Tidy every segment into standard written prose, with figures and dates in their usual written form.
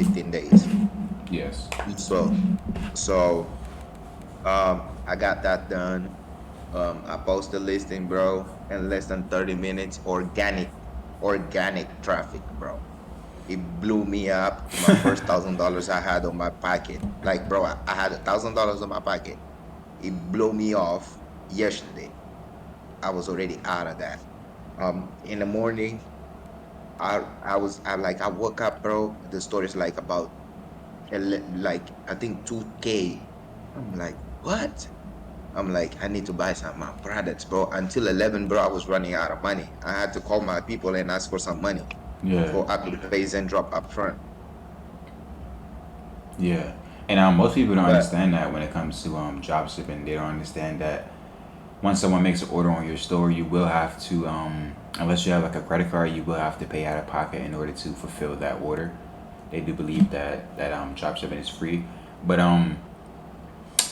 15 days. Yes. So I got that done. I post the listing, bro, in less than 30 minutes. Organic traffic, bro. It blew me up. My first $1,000 I had on my pocket. Like, bro, I had $1,000 on my pocket. It blew me off yesterday. I was already out of that. In the morning, I woke up, bro. The store is like about like I think 2K. I'm like, what? I'm like, I need to buy some of my products, bro. Until 11, bro, I was running out of money. I had to call my people and ask for some money Yeah. for I could pay and drop up front. Yeah. And most people don't But understand that when it comes to drop shipping. They don't understand that once someone makes an order on your store, you will have to, unless you have like a credit card, you will have to pay out of pocket in order to fulfill that order. They do believe that drop shipping is free, but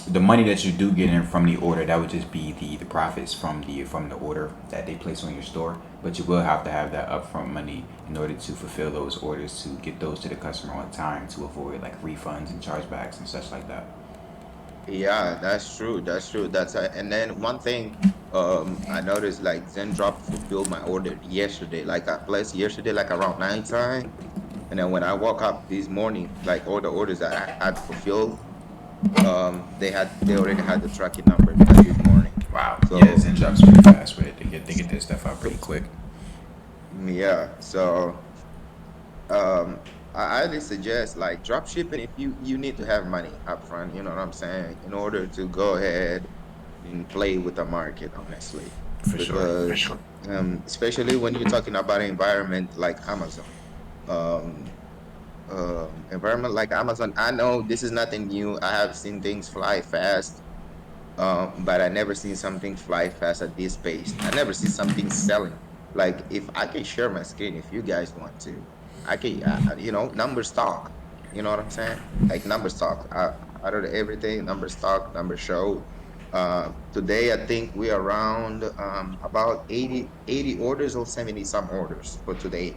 the money that you do get in from the order, that would just be the profits from the order that they place on your store. But you will have to have that upfront money in order to fulfill those orders, to get those to the customer on time, to avoid like refunds and chargebacks and such like that. yeah, that's true. That's true. And then one thing I noticed like Zendrop fulfilled my order yesterday. Like I placed yesterday like around 9 time. And then when I woke up this morning, like all the orders that I had fulfilled, they already had the tracking number like this morning. Wow. Yeah, So Zen drops pretty fast with it. They get this stuff out pretty so quick. yeah. So I highly suggest like drop shipping if you need to have money up front, you know what I'm saying, in order to go ahead and play with the market, honestly. For sure. Because especially when you're talking about an environment like Amazon. Um Environment like Amazon, I know this is nothing new. I have seen things fly fast, but I never seen something fly fast at this pace. I never see something selling. Like if I can share my screen, if you guys want to, I can. Numbers talk. You know what I'm saying? Like numbers talk. Out of everything, numbers talk. Numbers show. Today, I think we are around about 80 orders or 70 some orders for today.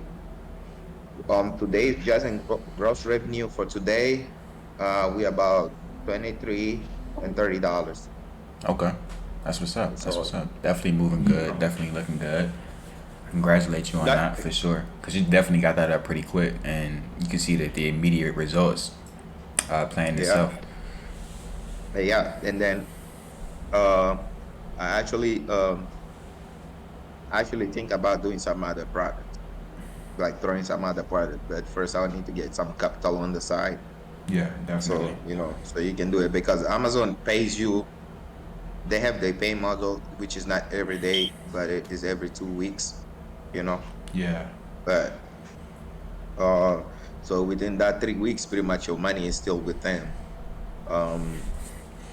Today just in gross revenue for today, we about 23 and $30. Okay. That's what's up. That's what's So up. Definitely moving good. um, Definitely looking good. Congratulate you on that that for sure. Because you definitely got that up pretty quick. And you can see that the immediate results playing yeah, itself. yeah. And then uh, I actually think about doing some other product, like throwing some other product. But first, I need to get some capital on the side. Yeah, definitely. So you can do it because Amazon pays you. They have their pay model, which is not every day, but it is every 2 weeks. You know, Yeah. but uh, so within that 3 weeks, pretty much your money is still with them. Um,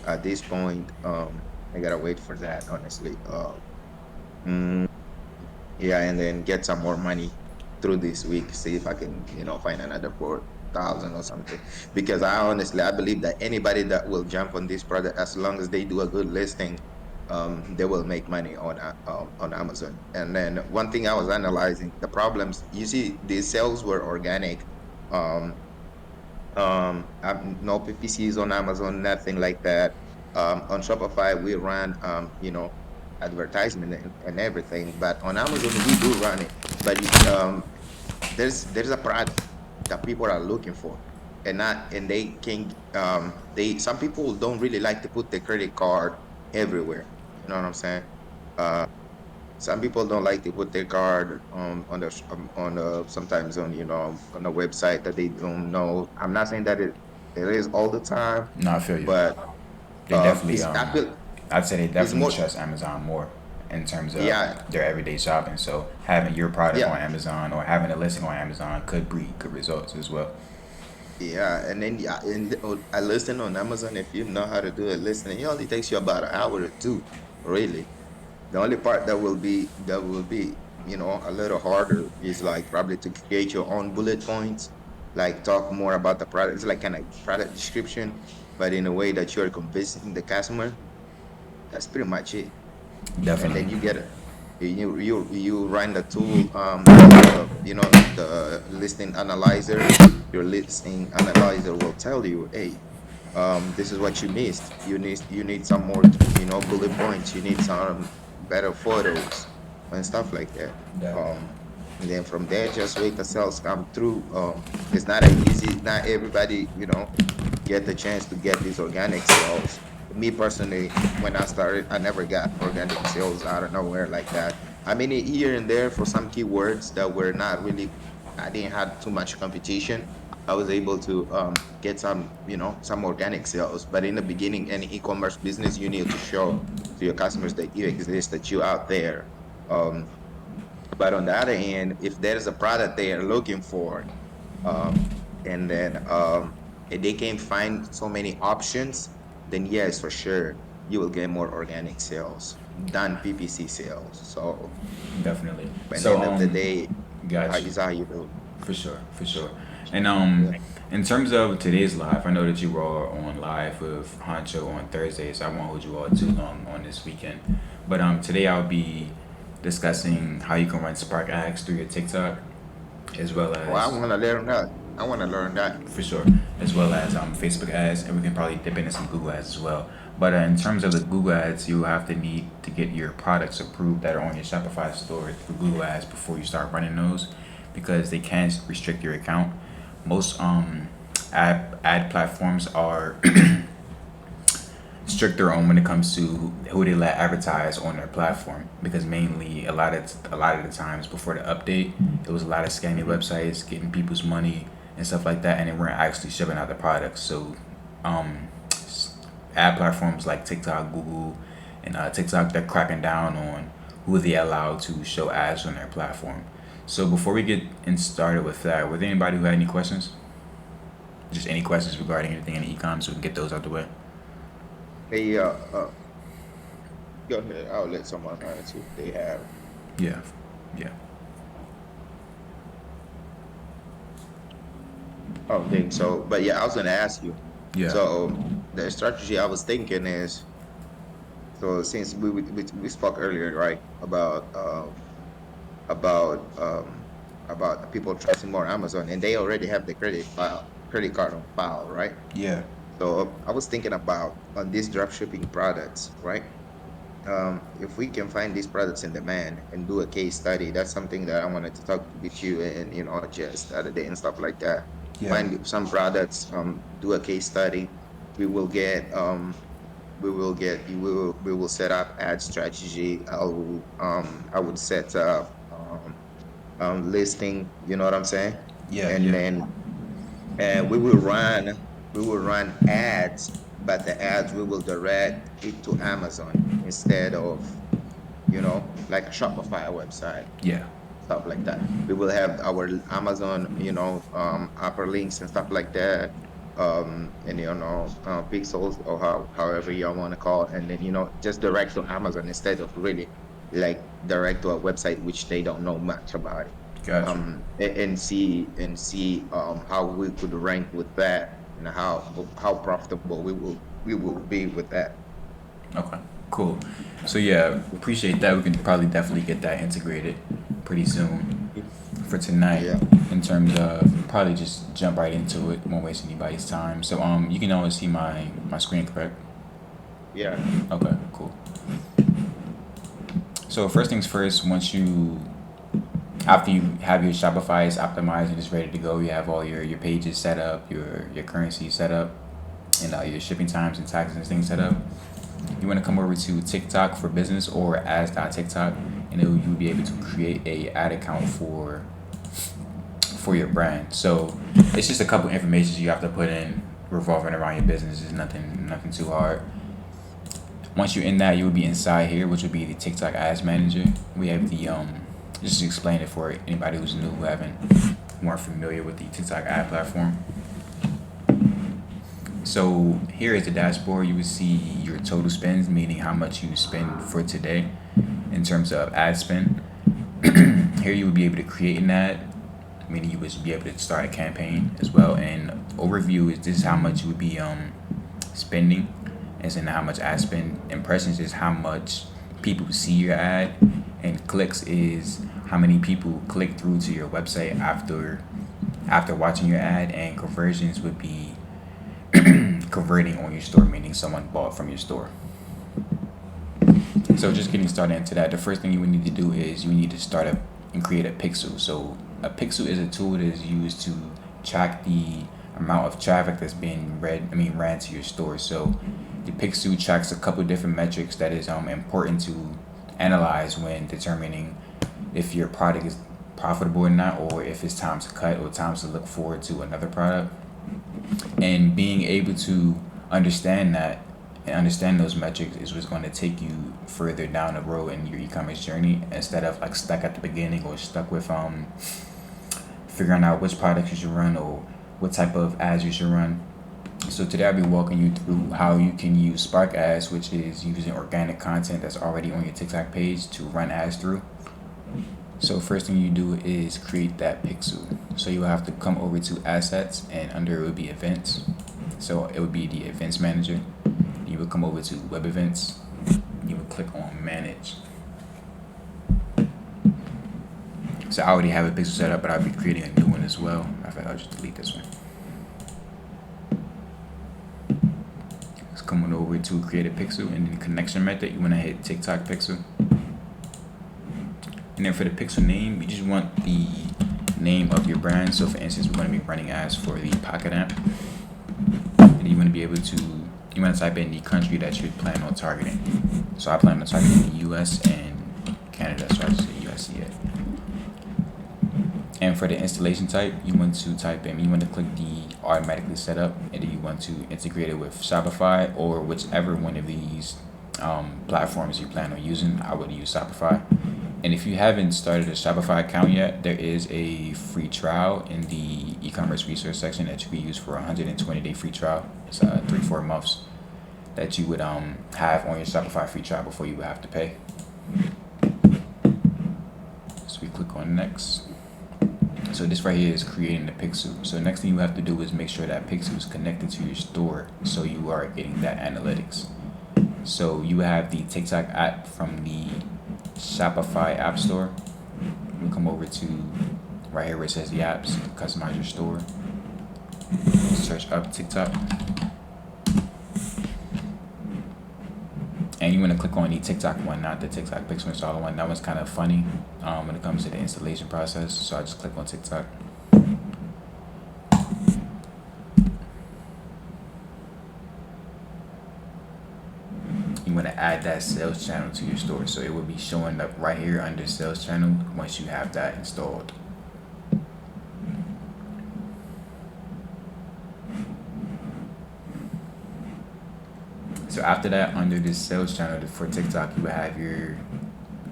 at this point, I gotta wait for that, honestly. Mm, yeah, and then get some more money through this week. See if I can, find another 4,000 or something. Because I believe that anybody that will jump on this product, as long as they do a good listing, they will make money on Amazon. And then one thing I was analyzing, the problems. You see, the sales were organic. Um, no PPCs on Amazon, nothing like that. On Shopify, we run, advertisement and everything, but on Amazon, we do run it. But there's a product that people are looking for, and they can, some people don't really like to put their credit card everywhere. You know what I'm saying? Uh, some people don't like to put their card on the sometimes on a website that they don't know. I'm not saying that it is all the time, No, I feel you. but They definitely, it's I feel I'd say they it's definitely more. trust Amazon more in terms of Yeah, their everyday shopping. So having your product yeah, on Amazon or having a listing on Amazon could breed good results as well. yeah. And then yeah, I listen on Amazon. If you know how to do a listening, it only takes you about an hour or two, really. The only part that will be a little harder is like probably to create your own bullet points, like talk more about the product. It's like kind of product description, but in a way that you're convincing the customer. That's pretty much it. And Definitely. then you get it. You run the tool, the listing analyzer. Your listing analyzer will tell you, hey, this is what you missed. You need some more, bullet points. You need some better photos and stuff like that. Definitely. And then from there, just wait the sales come through. It's not a easy. Not everybody, get the chance to get these organic sales. Me personally, when I started, I never got organic sales out of nowhere like that. I mean, here and there for some keywords that were not really, I didn't have too much competition. I was able to get some organic sales. But in the beginning, any e-commerce business, you need to show to your customers that you exist, that you're out there. Um, but on the other hand, if there's a product they are looking for, um, and then if they can find so many options, then yes, for sure, you will get more organic sales than PPC sales. So Definitely. at the So end of the day, got you. is how you do. For sure, for sure. And Yeah. in terms of today's live, I know that you were all on live with Honcho on Thursday, so I won't hold you all too long on this weekend. But today I'll be discussing how you can run Spark ads through your TikTok, as well Well, I as want to learn that. I want to learn that. for sure, as well as Facebook ads, and we can probably dip into some Google ads as well. But in terms of the Google ads, you have to need to get your products approved that are on your Shopify store through Google ads before you start running those, because they can restrict your account. Most ad platforms are stricter on when it comes to who they let advertise on their platform, because mainly a lot of the times before the update, it was a lot of scammy websites getting people's money and stuff like that, and they weren't actually shipping out the products. So um ad platforms like TikTok, Google, and TikTok, they're cracking down on who they allow to show ads on their platform. So before we get started with that, was there anybody who had any questions? Just any questions regarding anything in e-com, so we can get those out the way. Hey, go ahead. I'll let someone answer if they have. Yeah, yeah, Oh, dang. So, but yeah, I was gonna ask you. yeah, So the strategy I was thinking is, so since we spoke earlier, right, about about people trusting more Amazon, and they already have the credit card on file, right? yeah, So I was thinking about on these dropshipping products, right? If we can find these products in demand and do a case study, that's something that I wanted to talk with you and just the other day and stuff like that. yeah. Find some products, do a case study. We will get we will set up ad strategy. I would set up listing, you know what I'm saying? Yeah, And yeah, then we will run ads, but the ads we will direct it to Amazon instead of like a Shopify website, yeah. stuff like that. We will have our Amazon, upper links and stuff like that, and pixels or however you want to call it, and then just direct to Amazon instead of really like direct to a website which they don't know much about it. Got you. And see how we could rank with that, and how profitable we will be with that. Okay, cool. So yeah, appreciate that. We can probably definitely get that integrated pretty soon for tonight. Yeah, In terms of probably just jump right into it, won't waste anybody's time. So you can always see my screen, correct? yeah. Okay, cool. So first things first, after you have your Shopify is optimized and it's ready to go, you have all your pages set up, your currency set up, and your shipping times and taxes and things set up. You want to come over to TikTok for Business or ads.tiktok, and you'll be able to create a ad account for your brand. So it's just a couple information you have to put in revolving around your business. It's nothing too hard. Once you're in that, you'll be inside here, which will be the TikTok Ads Manager. We have the just to explain it for anybody who's new, who aren't familiar with the TikTok ad platform. So here is the dashboard. You will see your total spends, meaning how much you spend for today in terms of ad spend. Here you will be able to create an ad, meaning you would be able to start a campaign as well. And overview is this is how much you would be spending, as in how much ad spend. Impressions is how much people see your ad, and clicks is how many people click through to your website after watching your ad, and conversions would be converting on your store, meaning someone bought from your store. So just getting started into that, the first thing you would need to do is you need to start up and create a pixel. So a pixel is a tool that is used to track the amount of traffic that's being ran to your store. So the pixel tracks a couple different metrics that is important to analyze when determining if your product is profitable or not, or if it's time to cut or time to look forward to another product. And being able to understand that and understand those metrics is what's going to take you further down the road in your e-commerce journey, instead of like stuck at the beginning or stuck with figuring out which products you should run or what type of ads you should run. So today I'll be walking you through how you can use Spark Ads, which is using organic content that's already on your TikTok page to run ads through. So first thing you do is create that pixel. So you will have to come over to assets, and under it would be events. So it would be the events manager. You would come over to web events. You would click on manage. So I already have a pixel set up, but I'll be creating a new one as well. In fact, I'll just delete this one. Let's come on over to create a pixel, and then connection method, you want to hit TikTok pixel. And then for the pixel name, you just want the name of your brand. So for instance, we're going to be running ads for the Pocket Amp. And you want to be able to, you want to type in the country that you plan on targeting. So I plan on targeting the US and Canada, so I just say USCA. And for the installation type, you want to type in, you want to click the automatically set up, and then you want to integrate it with Shopify or whichever one of these platforms you plan on using. I would use Shopify. And if you haven't started a Shopify account yet, there is a free trial in the e-commerce resource section that you can use for a 120-day free trial. It's 3-4 months that you would have on your Shopify free trial before you would have to pay. So we click on next. So this right here is creating the pixel. So next thing you have to do is make sure that pixel is connected to your store, so you are getting that analytics. So you have the TikTok app from the Shopify App Store. We come over to right here where it says the apps, customize your store. Search up TikTok. And you want to click on the TikTok one, not the TikTok Pixel installer one. That one's kind of funny when it comes to the installation process. So I just click on TikTok. You want to add that sales channel to your store. So it will be showing up right here under sales channel once you have that installed. So after that, under this sales channel for TikTok, you will have your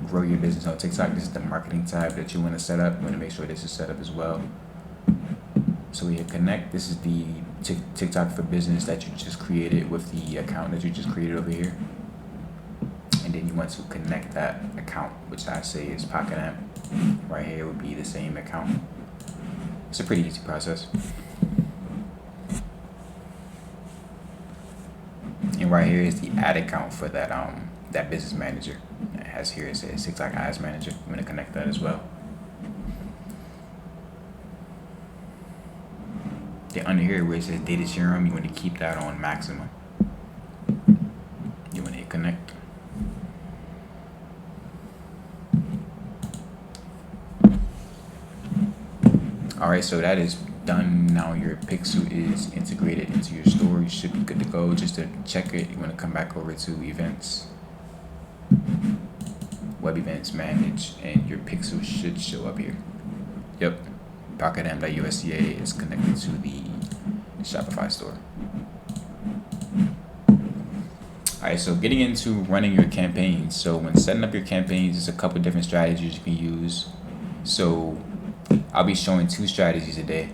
grow your business on TikTok. This is the marketing tab that you want to set up. You want to make sure this is set up as well. So we hit connect. This is the TikTok for business that you just created with the account that you just created over here. And then you want to connect that account, which I say is Pocket Amp. Right here would be the same account. It's a pretty easy process. And right here is the ad account for that that business manager. It has here, it says TikTok Ads Manager. I'm going to connect that as well. Then under here where it says data serum, you want to keep that on maximum. You want to hit connect. Alright, so that is done. Now your pixel is integrated into your store. You should be good to go. Just to check it, you want to come back over to events, web events, manage, and your pixel should show up here. Yep, PocketAmp.usca is connected to the Shopify store. Alright, so getting into running your campaigns. So when setting up your campaigns, there's a couple different strategies you can use. So I'll be showing 2 strategies a day.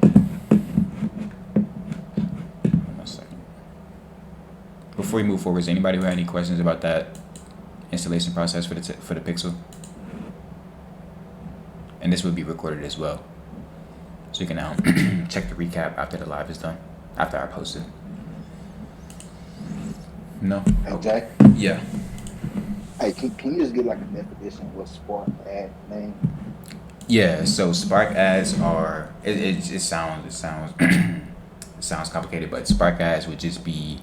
One second. Before we move forward, is anybody who had any questions about that installation process for the Pixel? And this will be recorded as well, so you can now check the recap after the live is done, after I post it. No? Okay. Yeah. Hey, can you just get like a definition of what Spark ad name? Yeah, so Spark ads are it sounds it sounds complicated, but Spark ads would just be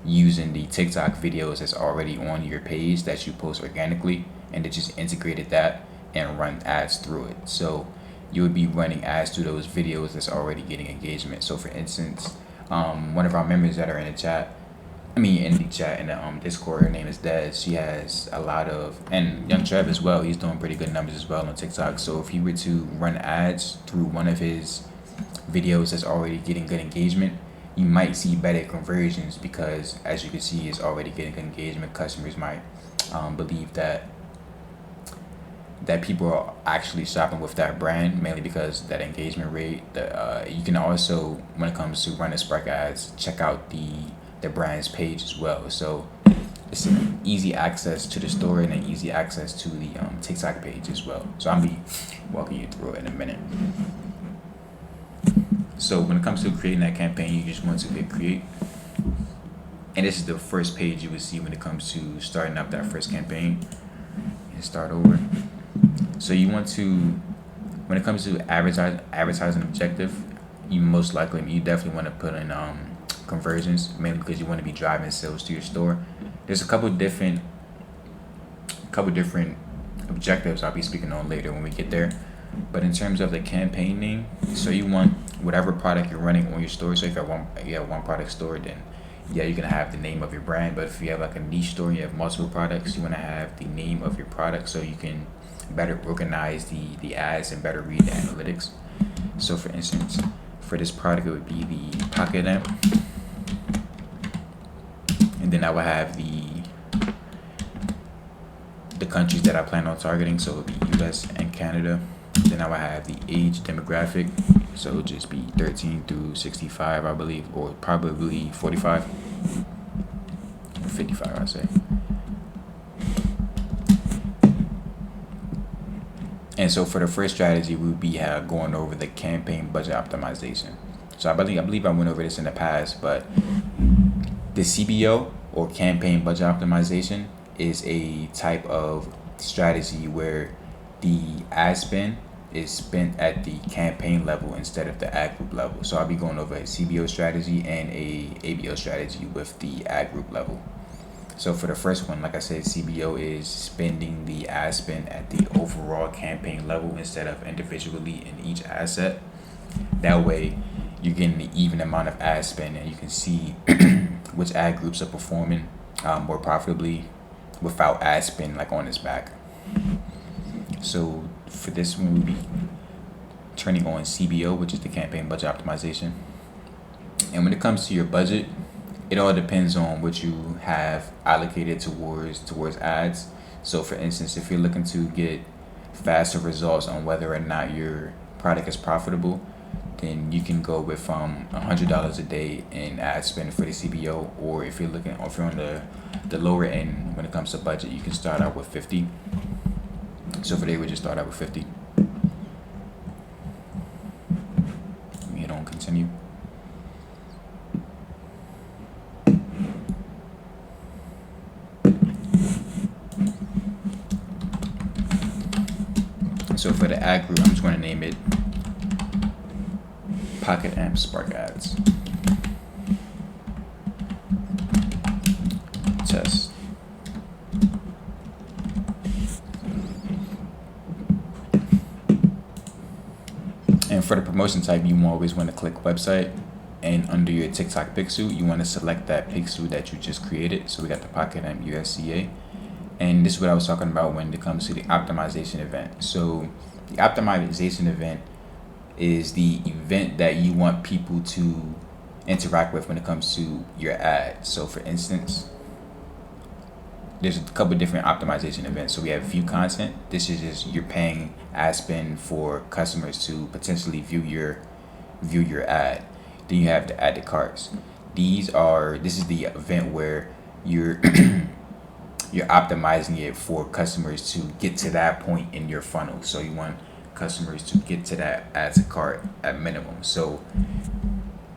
using the TikTok videos that's already on your page that you post organically, and it just integrated that and run ads through it. So you would be running ads through those videos that's already getting engagement. So for instance, one of our members that are in the chat, I mean, in the chat in the Discord, her name is Des. She has a lot of, and Young Trev as well. He's doing pretty good numbers as well on TikTok. So if he were to run ads through one of his videos that's already getting good engagement, you might see better conversions because, as you can see, it's already getting good engagement. Customers might believe that people are actually shopping with that brand mainly because that engagement rate. You can also, when it comes to running Spark ads, check out the brand's page as well. So it's an easy access to the store and an easy access to the TikTok page as well. So I'll be walking you through it in a minute. So when it comes to creating that campaign, you just want to hit create, and this is the first page you would see when it comes to starting up that first campaign. And start over. So you want to, when it comes to advertising objective, you definitely want to put in conversions, mainly because you want to be driving sales to your store. There's a couple different objectives I'll be speaking on later when we get there. But in terms of the campaigning, so you want whatever product you're running on your store. So if you have one product store, then yeah, you're gonna have the name of your brand. But if you have like a niche store, you have multiple products, you wanna have the name of your product so you can better organize the ads and better read the analytics. So for instance, for this product, it would be the pocket lamp, and then I would have the countries that I plan on targeting. So it would be U.S. and Canada. Then I would have the age demographic, so it would just be 13 through 65, I believe, or probably 45 or 55, I say. And so for the first strategy, we would be going over the campaign budget optimization. So I believe I went over this in the past, but the CBO, or campaign budget optimization, is a type of strategy where the ad spend is spent at the campaign level instead of the ad group level. So I'll be going over a CBO strategy and a ABO strategy with the ad group level. So for the first one, like I said, CBO is spending the ad spend at the overall campaign level instead of individually in each asset. That way, you're getting the even amount of ad spend, and you can see which ad groups are performing more profitably without ad spend like on its back. So for this one, we'll be turning on CBO, which is the campaign budget optimization. And when it comes to your budget, it all depends on what you have allocated towards ads. So for instance, if you're looking to get faster results on whether or not your product is profitable, then you can go with $100 a day in ad spend for the CBO. Or if you're on the lower end when it comes to budget, you can start out with 50. So for today, we just start out with 50. Let me hit on continue. So for the ad group, I'm just going to name it Pocket Amp Spark Ads. Test. And for the promotion type, you always want to click website, and under your TikTok pixel, you want to select that pixel that you just created. So we got the Pocket Amp USCA. And this is what I was talking about when it comes to the optimization event. So the optimization event is the event that you want people to interact with when it comes to your ad. So for instance, there's a couple different optimization events. So we have view content. This is just you're paying ad spend for customers to potentially view your ad. Then you have the add to carts. This is the event where you're you're optimizing it for customers to get to that point in your funnel. So you want customers to get to that add to cart at minimum. So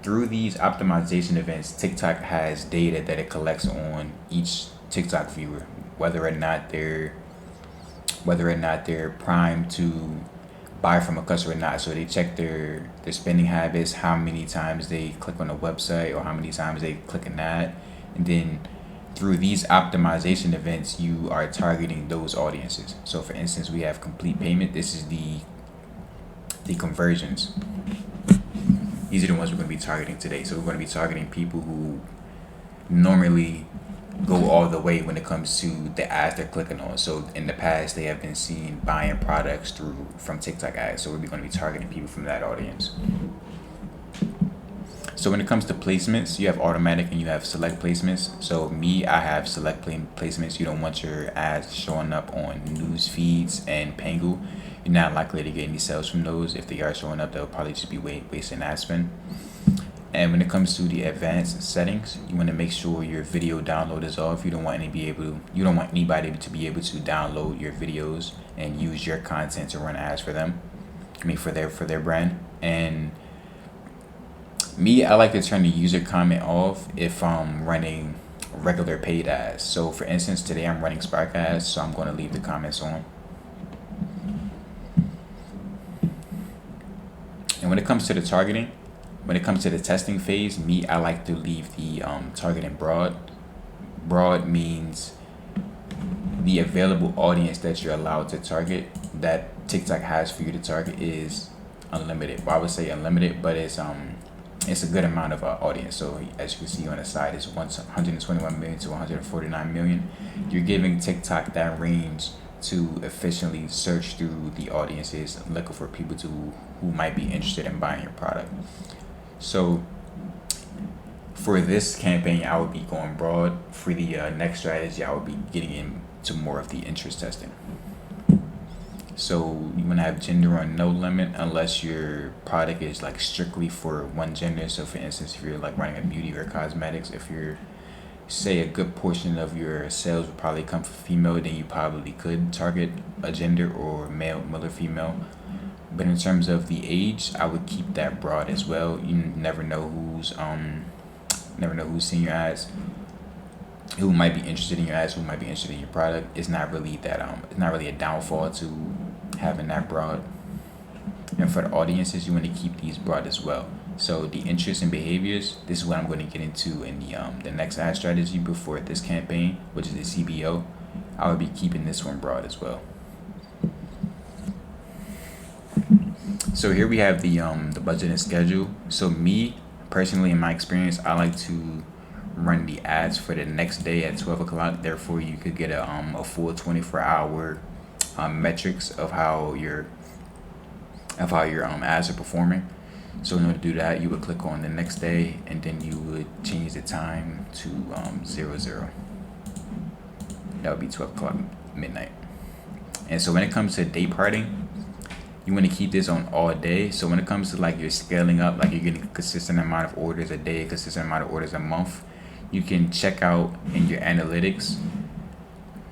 through these optimization events, TikTok has data that it collects on each TikTok viewer. whether or not they're primed to buy from a customer or not. So they check their spending habits, how many times they click on a website or how many times they click an ad, and then through these optimization events, you are targeting those audiences. So for instance, we have complete payment. This is the conversions. These are the ones we're going to be targeting today. So we're going to be targeting people who normally go all the way when it comes to the ads they're clicking on. So in the past, they have been seen buying products from TikTok ads. So we're going to be targeting people from that audience. So when it comes to placements, you have automatic and you have select placements. So I have select placements. You don't want your ads showing up on news feeds and Pangu. You're not likely to get any sales from those. If they are showing up, they'll probably just be wasting ad spend. And when it comes to the advanced settings, you want to make sure your video download is off. You don't want anybody to be able to download your videos and use your content to run ads for them. For their brand. And I like to turn the user comment off if I'm running regular paid ads. So for instance, today I'm running Spark ads, so I'm going to leave the comments on. And when it comes to the targeting, when it comes to the testing phase, I like to leave the targeting broad. Broad means the available audience that you're allowed to target, that TikTok has for you to target, is unlimited. Well, I would say unlimited, but it's a good amount of audience. So as you can see on the side, it's 121 million to 149 million. You're giving TikTok that range to efficiently search through the audiences, looking for people who might be interested in buying your product. So for this campaign, I would be going broad. For the next strategy, I would be getting into more of the interest testing. So you want to have gender on no limit unless your product is like strictly for one gender. So for instance, if you're like running a beauty or cosmetics, if you're, say, a good portion of your sales would probably come from female, then you probably could target a gender or male or female. But in terms of the age, I would keep that broad as well. You never know who's seeing your ads, who might be interested in your ads, who might be interested in your product. It's not really a downfall to having that broad. And for the audiences, you want to keep these broad as well. So the interests and behaviors, this is what I'm going to get into in the next ad strategy before this campaign, which is the CBO. I would be keeping this one broad as well. So here we have the budget and schedule. So me personally, in my experience, I like to run the ads for the next day at 12 o'clock. Therefore, you could get a full 24-hour metrics of how your ads are performing. So in order to do that, you would click on the next day, and then you would change the time to 00. That would be 12 o'clock midnight. And so when it comes to day parting, you want to keep this on all day. So when it comes to like you're scaling up, like you're getting a consistent amount of orders a day, a consistent amount of orders a month, you can check out in your analytics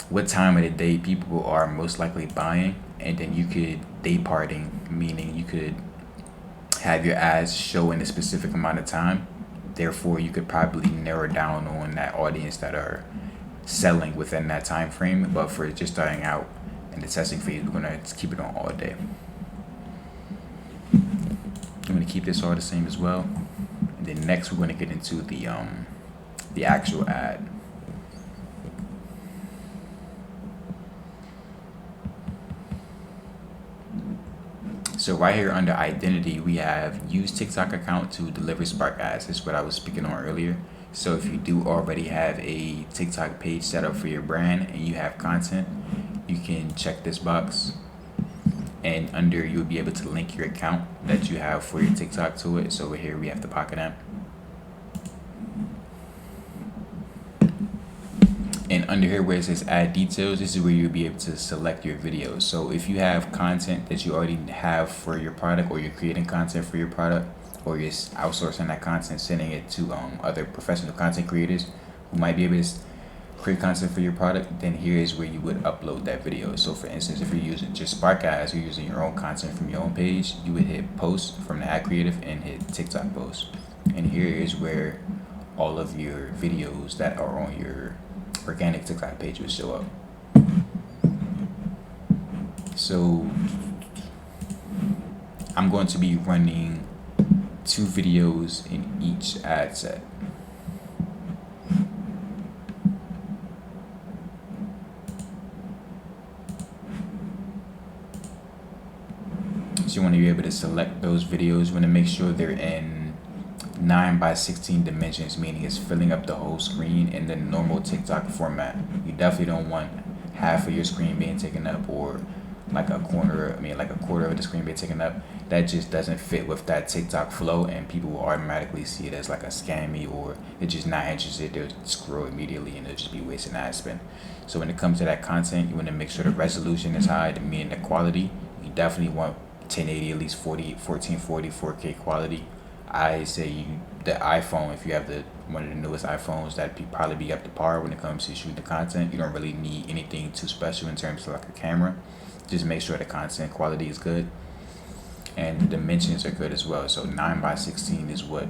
what time of the day people are most likely buying, and then you could day parting, meaning you could have your ads show in a specific amount of time. Therefore, you could probably narrow down on that audience that are selling within that time frame. But for just starting out in the testing phase, we're gonna keep it on all day. I'm going to keep this all the same as well. And then next we're going to get into the actual ad. So right here under identity, we have use TikTok account to deliver Spark ads. This is what I was speaking on earlier. So if you do already have a TikTok page set up for your brand and you have content, you can check this box. And under, you'll be able to link your account that you have for your TikTok to it. So over here, we have the Pocket app. And under here where it says add details, this is where you'll be able to select your videos. So if you have content that you already have for your product, or you're creating content for your product, or you're outsourcing that content, sending it to other professional content creators who might be able to create content for your product, then here is where you would upload that video. So for instance, if you're using just Spark ads, you're using your own content from your own page, you would hit post from the ad creative and hit TikTok post. And here is where all of your videos that are on your organic TikTok page would show up. So I'm going to be running 2 videos in each ad set. So you want to be able to select those videos. You want to make sure they're in 9:16 dimensions, meaning it's filling up the whole screen in the normal TikTok format. You definitely don't want half of your screen being taken up, or like a quarter of the screen being taken up. That just doesn't fit with that TikTok flow, and people will automatically see it as like a scammy, or they're just not interested. They'll scroll immediately and they'll just be wasting ad spend. So when it comes to that content, you want to make sure the resolution is high, meaning the quality. You definitely want 1080, at least 1440, 4K quality. I say the iPhone, if you have one of the newest iPhones, that'd probably be up to par when it comes to shooting the content. You don't really need anything too special in terms of like a camera. Just make sure the content quality is good and the dimensions are good as well. So 9:16 is what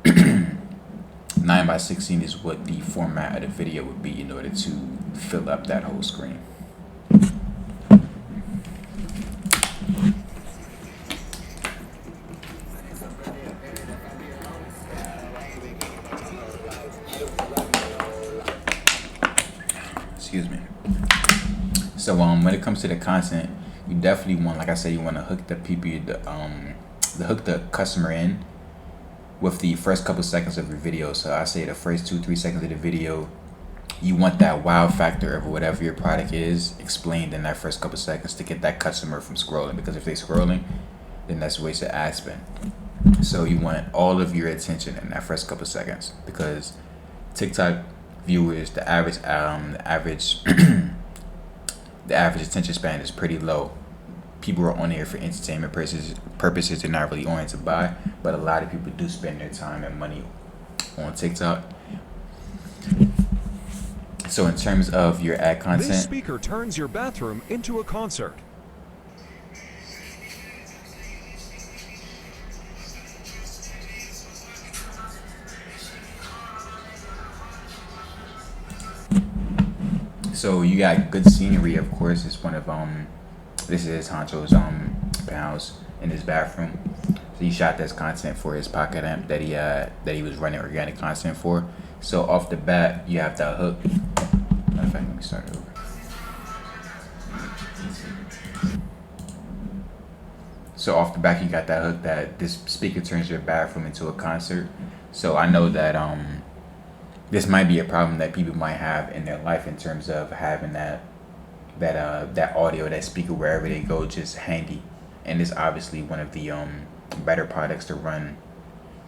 9:16 is what the format of the video would be in order to fill up that whole screen. Excuse me. So when it comes to the content, you definitely want, like I said, you want to hook the people, hook the customer in with the first couple seconds of your video. So I say the first 2-3 seconds of the video, you want that wow factor of whatever your product is explained in that first couple seconds to get that customer from scrolling. Because if they're scrolling, then that's wasted ad spend. So you want all of your attention in that first couple seconds, because TikTok viewers, the average the average attention span is pretty low. People are on here for entertainment purposes. They're not really on to buy, but a lot of people do spend their time and money on TikTok. So in terms of your ad content, this speaker turns your bathroom into a concert. so you got good scenery, of course. It's one of this is Honcho's house in his bathroom. So he shot this content for his pocket amp that he was running organic content for. So off the bat, you have that hook. Matter of fact, let me start over. So off the back, you got that hook that this speaker turns your bathroom into a concert. So I know that this might be a problem that people might have in their life in terms of having that audio, that speaker wherever they go, just handy. And it's obviously one of the better products to run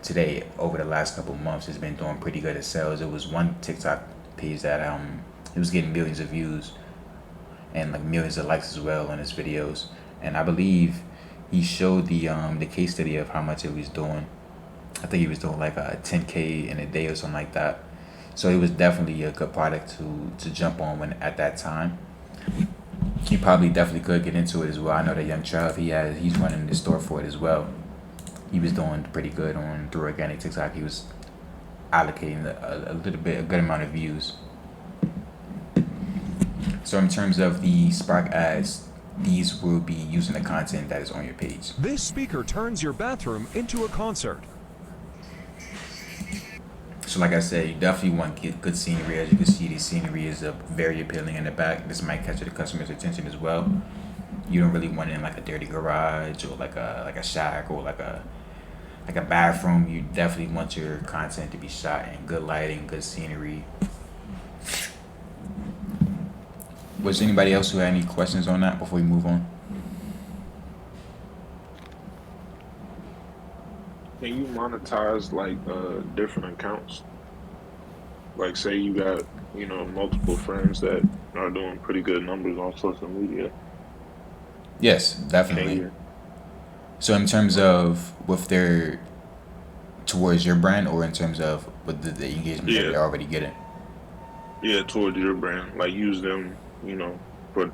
today. Over the last couple of months, it's been doing pretty good at sales. It was one TikTok page that it was getting millions of views and like millions of likes as well on his videos. And I believe he showed the case study of how much it was doing. I think he was doing like a 10K in a day or something like that. So it was definitely a good product to jump on when at that time. He probably definitely could get into it as well. I know that young child he's running the store for it as well. He was doing pretty good through organic TikTok. He was allocating a good amount of views. So in terms of the Spark ads, these will be using the content that is on your page. This speaker turns your bathroom into a concert. So like I said, you definitely want good scenery. As you can see, the scenery is very appealing in the back. This might catch the customer's attention as well. You don't really want it in like a dirty garage or like a shack or like a bathroom. You definitely want your content to be shot in good lighting, good scenery. Was anybody else who had any questions on that before we move on? Can you monetize like different accounts? Like say you got, multiple friends that are doing pretty good numbers on social media. Yes, definitely. So in terms of with their towards your brand, or in terms of with the engagement that they're already getting? Yeah, towards your brand. Like use them, for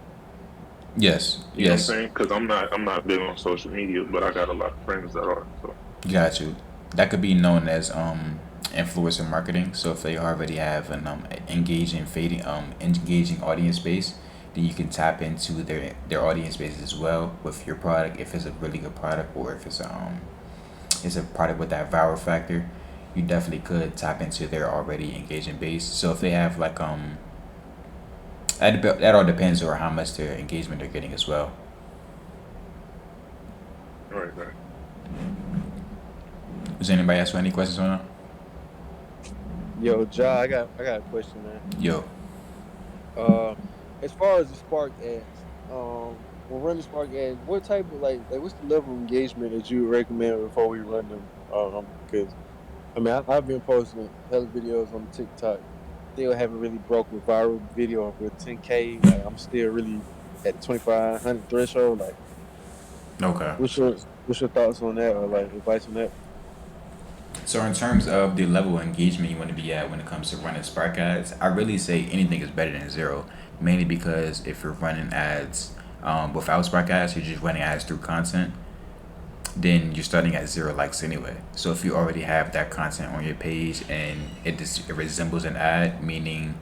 Yes. you know what I'm saying? Because I'm not big on social media, but I got a lot of friends that are. So. Got you. That could be known as influencer marketing. So if they already have an engaging audience base, then you can tap into their audience base as well with your product if it's a really good product, or if it's a product with that viral factor. You definitely could tap into their already engaging base. So if they have like that all depends on how much their engagement they're getting as well. Right, right. Does anybody else have any questions on that? Yo, Ja, I got a question, man. Yo, As far as the Spark ads, when running Spark ads, what type of like what's the level of engagement that you would recommend before we run them? Because I mean, I've been posting hella videos on TikTok, still haven't really broke a viral video with 10K. Like I'm still really at the 2,500 threshold. Like, okay. what's your thoughts on that, or like advice on that? So in terms of the level of engagement you want to be at when it comes to running Spark ads, I really say anything is better than zero. Mainly because if you're running ads without Spark ads, you're just running ads through content, then you're starting at 0 likes anyway. So if you already have that content on your page and it resembles an ad, meaning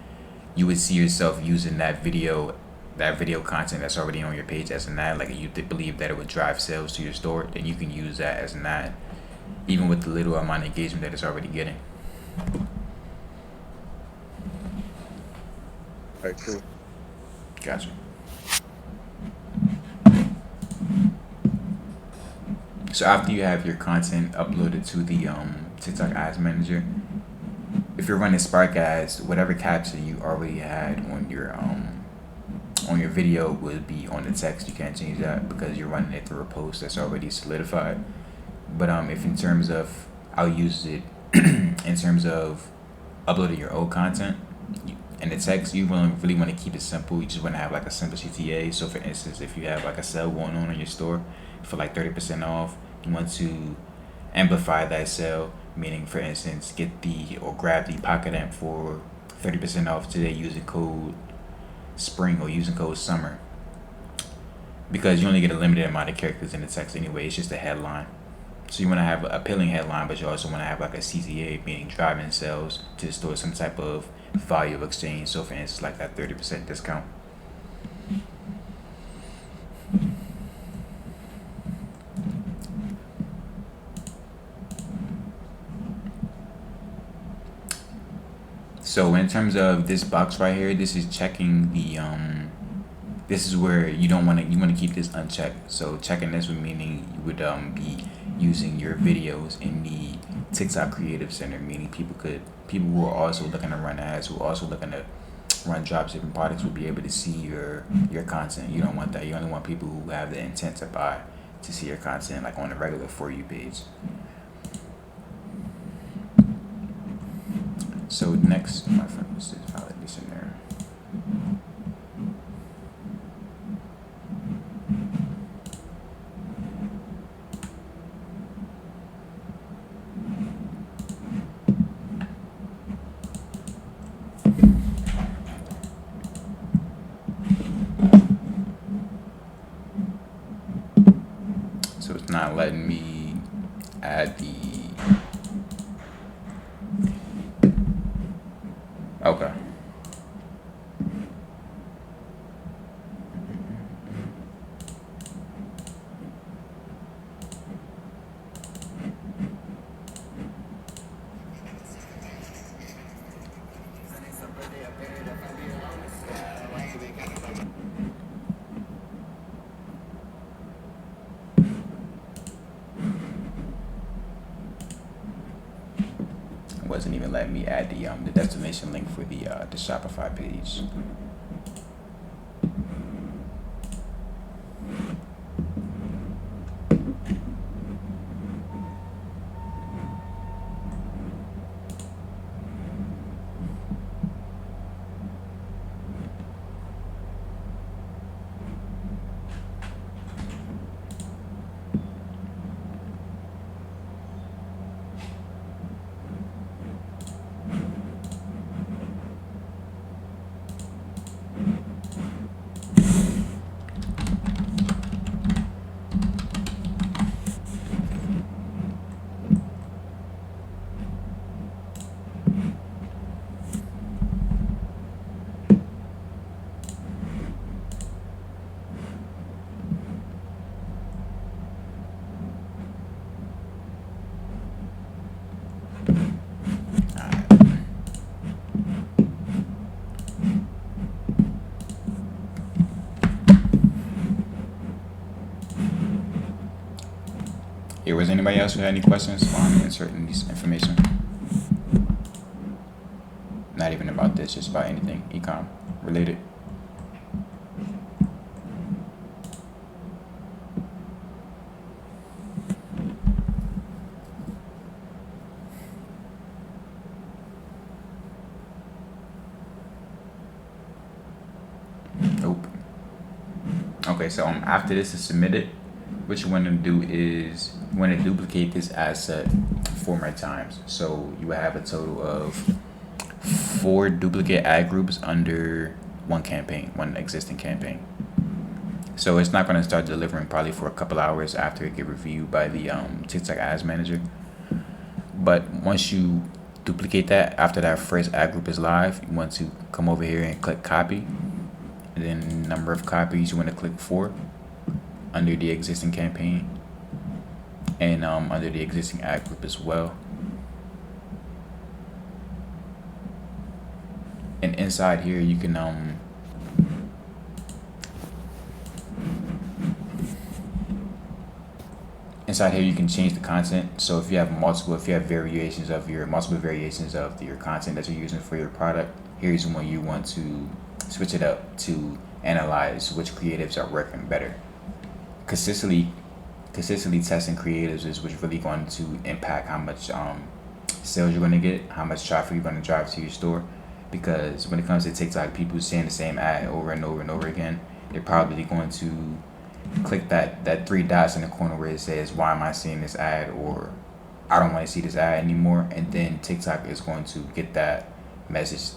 you would see yourself using that video content that's already on your page as an ad, like you believe that it would drive sales to your store, then you can use that as an ad, even with the little amount of engagement that it's already getting. All right, cool. Gotcha. So after you have your content uploaded to the TikTok Ads Manager, if you're running Spark ads, whatever caption you already had on your video would be on the text. You can't change that because you're running it through a post that's already solidified. But if in terms of, I'll use it in terms of uploading your old content and the text, you really want to keep it simple. You just want to have like a simple CTA. So for instance, if you have like a sale going on in your store for like 30% off, you want to amplify that sale, meaning for instance, grab the pocket amp for 30% off today using code spring or using code summer, because you only get a limited amount of characters in the text anyway. It's just a headline. So you want to have an appealing headline, but you also want to have like a CTA, meaning driving sales to the store, some type of value of exchange. So for instance, like that 30% discount. So in terms of this box right here, this is checking the this is where you want to keep this unchecked. So checking this would meaning you would be using your videos in the TikTok Creative Center, meaning people who are also looking to run ads, who are also looking to run dropshipping products, will be able to see your content. You don't want that. You only want people who have the intent to buy to see your content, like on a regular For You page. So next, my friend, is validation there. So it's not letting me add the. Okay. It wasn't even letting me add the destination link for the Shopify page. Was anybody else who had any questions while I'm inserting this information? Not even about this, just about anything ecom related. Nope. Okay, so after this is submitted, what you want to do is you want to duplicate this asset 4 more times. So you will have a total of 4 duplicate ad groups under one campaign, one existing campaign. So it's not going to start delivering probably for a couple hours after it get reviewed by the TikTok Ads Manager. But once you duplicate that, after that first ad group is live, you want to come over here and click copy. And then number of copies, you want to click 4 under the existing campaign and under the existing ad group as well. And inside here, you can change the content. So if you have multiple variations of your content that you're using for your product, here's when you want to switch it up to analyze which creatives are working better. Consistently testing creatives is what's really going to impact how much sales you're going to get, how much traffic you're going to drive to your store. Because when it comes to TikTok, people seeing the same ad over and over and over again, they're probably going to click that 3 dots in the corner where it says, why am I seeing this ad, or I don't want to see this ad anymore. And then TikTok is going to get that message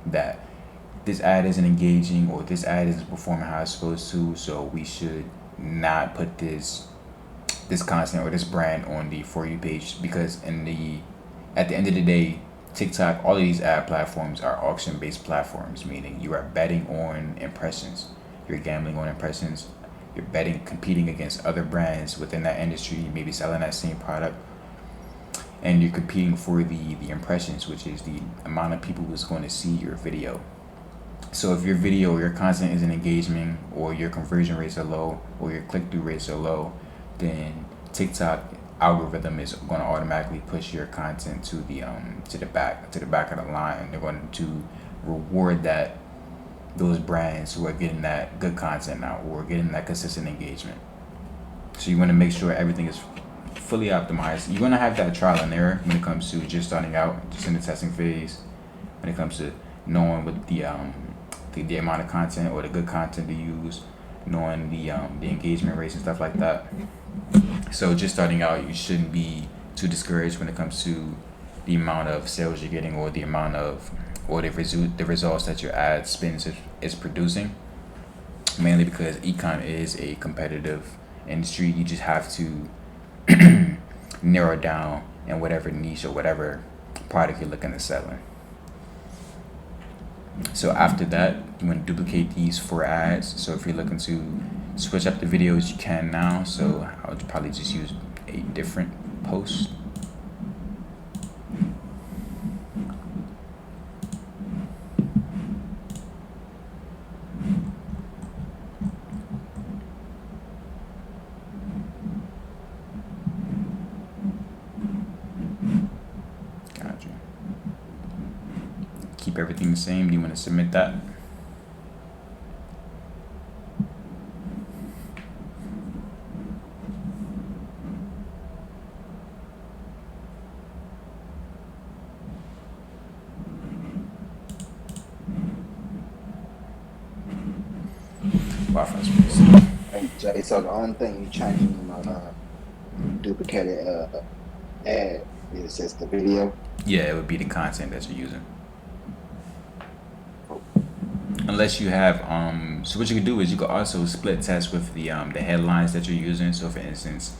that this ad isn't engaging, or this ad isn't performing how it's supposed to, so we should not put this content or this brand on the For You page. Because at the end of the day, TikTok, all of these ad platforms are auction-based platforms, meaning you are betting on impressions. You're gambling on impressions. You're betting, competing against other brands within that industry, maybe selling that same product. And you're competing for the impressions, which is the amount of people who's going to see your video. So if your video or your content isn't engaging, or your conversion rates are low, or your click-through rates are low, then TikTok algorithm is going to automatically push your content to the back of the line. They're going to reward those brands who are getting that good content now, or getting that consistent engagement. So you want to make sure everything is fully optimized. You're going to have that trial and error when it comes to just starting out, just in the testing phase, when it comes to knowing what the amount of content or the good content to use, knowing the engagement rates and stuff like that. So just starting out, you shouldn't be too discouraged when it comes to the amount of sales you're getting, or the amount of, or the results that your ad spend is producing. Mainly because econ is a competitive industry. You just have to narrow down in whatever niche or whatever product you're looking to sell in. So after that, you want to duplicate these 4 ads. So if you're looking to switch up the videos, you can now. So I would probably just use a different post. Gotcha. Keep everything the same. You want to submit that. Hey Jay, so the only thing you changing on duplicated ad is just the video? Yeah, it would be the content that you're using. Unless you have so what you could do is you could also split test with the headlines that you're using. So for instance,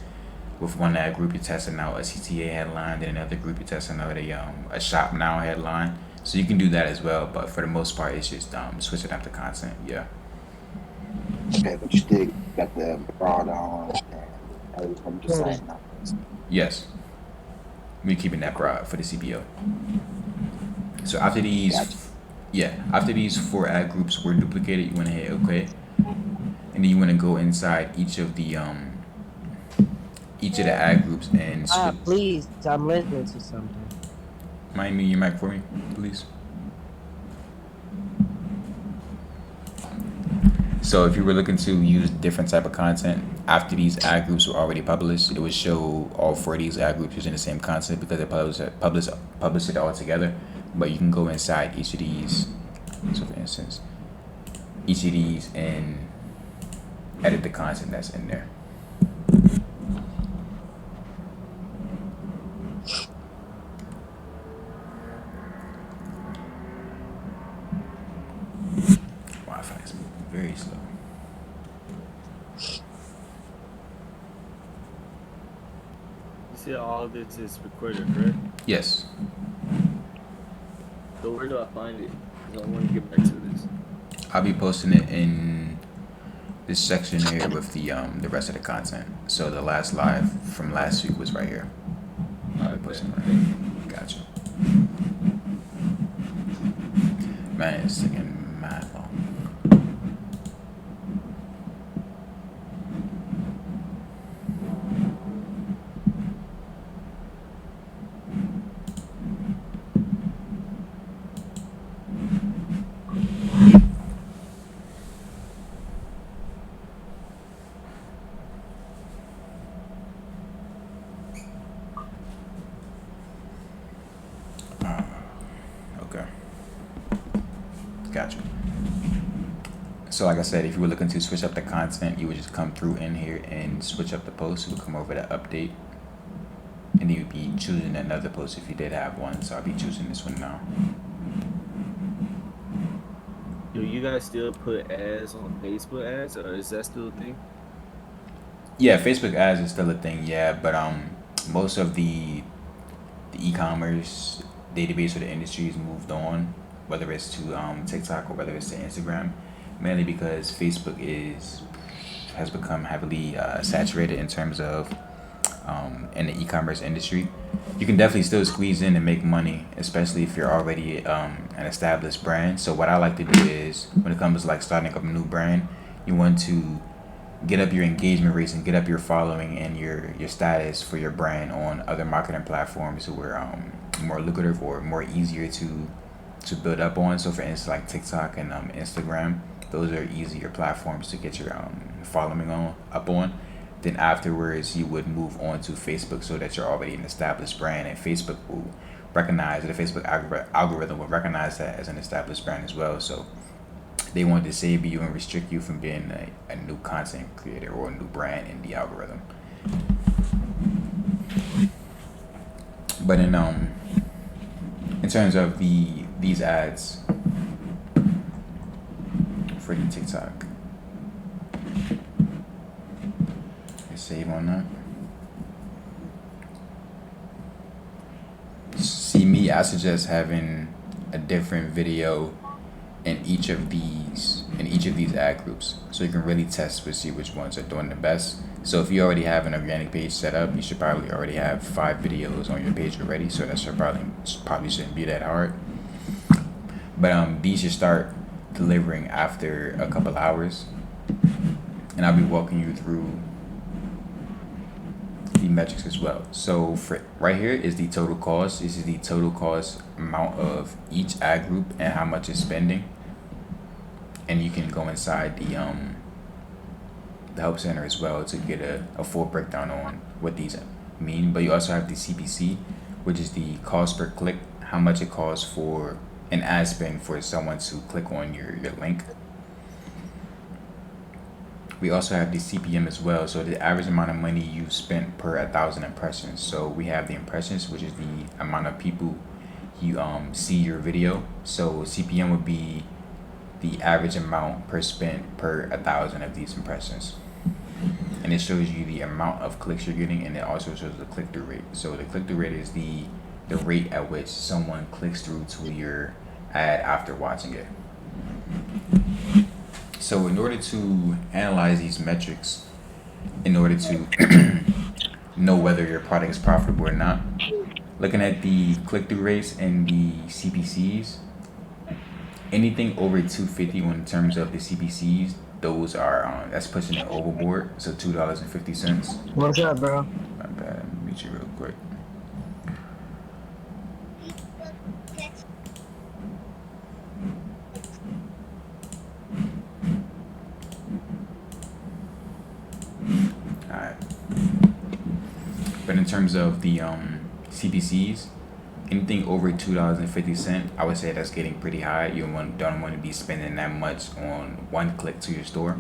with one ad group you're testing out a CTA headline, then another group you're testing out a shop now headline. So you can do that as well, but for the most part it's just switching up the content. Yeah. Okay, but you still got the broad on and I'm just saying now. Yes. We're keeping that broad for the CPO. So after these after these 4 ad groups were duplicated, you want to hit OK. And then you want to go inside each of the each of the ad groups and switch. Please, I'm listening to something. Mind me your mic for me, please. So if you were looking to use different type of content after these ad groups were already published, it would show all 4 of these ad groups using the same content because they publish it all together. But you can go inside each of these. So for instance, each of these and edit the content that's in there. Wi-Fi is moving very slow. You see, all this is recorded, correct? Yes. So where do I find it? 'Cause I want to get back to this. I'll be posting it in this section here with the rest of the content. So the last live from last week was right here. I'll be posting it right here. Gotcha. Man, it's taking mad long. Okay. Gotcha. So like I said, if you were looking to switch up the content, you would just come through in here and switch up the post. You would come over to update, and you would be choosing another post if you did have one. So I'll be choosing this one now. Do you guys still put ads on Facebook ads, or is that still a thing? Yeah, Facebook ads is still a thing. Yeah, but most of the e-commerce database or the industry has moved on, whether it's to TikTok or whether it's to Instagram, mainly because Facebook has become heavily saturated in terms of in the e-commerce industry. You can definitely still squeeze in and make money, especially if you're already an established brand. So what I like to do is, when it comes to like starting up a new brand, you want to get up your engagement rates and get up your following and your status for your brand on other marketing platforms who are more lucrative or more easier to build up on. So for instance, like TikTok and Instagram, those are easier platforms to get your following up on. Then afterwards, you would move on to Facebook so that you're already an established brand, and Facebook will recognize, the Facebook algorithm will recognize that as an established brand as well. So they want to save you and restrict you from being a new content creator or a new brand in the algorithm. But in terms of these ads for the TikTok, save on that. See me, I suggest having a different video in each of these ad groups, so you can really test to see which ones are doing the best. So if you already have an organic page set up, you should probably already have 5 videos on your page already, so that should probably shouldn't be that hard. But these should start delivering after a couple hours, and I'll be walking you through the metrics as well. So for right here is the total cost. This is the total cost amount of each ad group and how much it's spending. And you can go inside the help center as well to get a full breakdown on what these mean. But you also have the CPC, which is the cost per click, how much it costs for an ad spend for someone to click on your link. We also have the CPM as well, so the average amount of money you spent per 1,000 impressions. So we have the impressions, which is the amount of people you see your video. So CPM would be the average amount per spent per 1,000 of these impressions, and it shows you the amount of clicks you're getting, and it also shows the click-through rate. So the click-through rate is the rate at which someone clicks through to your ad after watching it. So in order to analyze these metrics, in order to know whether your product is profitable or not, looking at the click-through rates and the CPCs, anything over 250 in terms of the CPCs, those are that's pushing it overboard. So $2.50. What's up, bro? Not bad. Let me meet you real quick. Alright. But in terms of the CPCs, anything over $2.50, I would say that's getting pretty high. You don't want to be spending that much on one click to your store.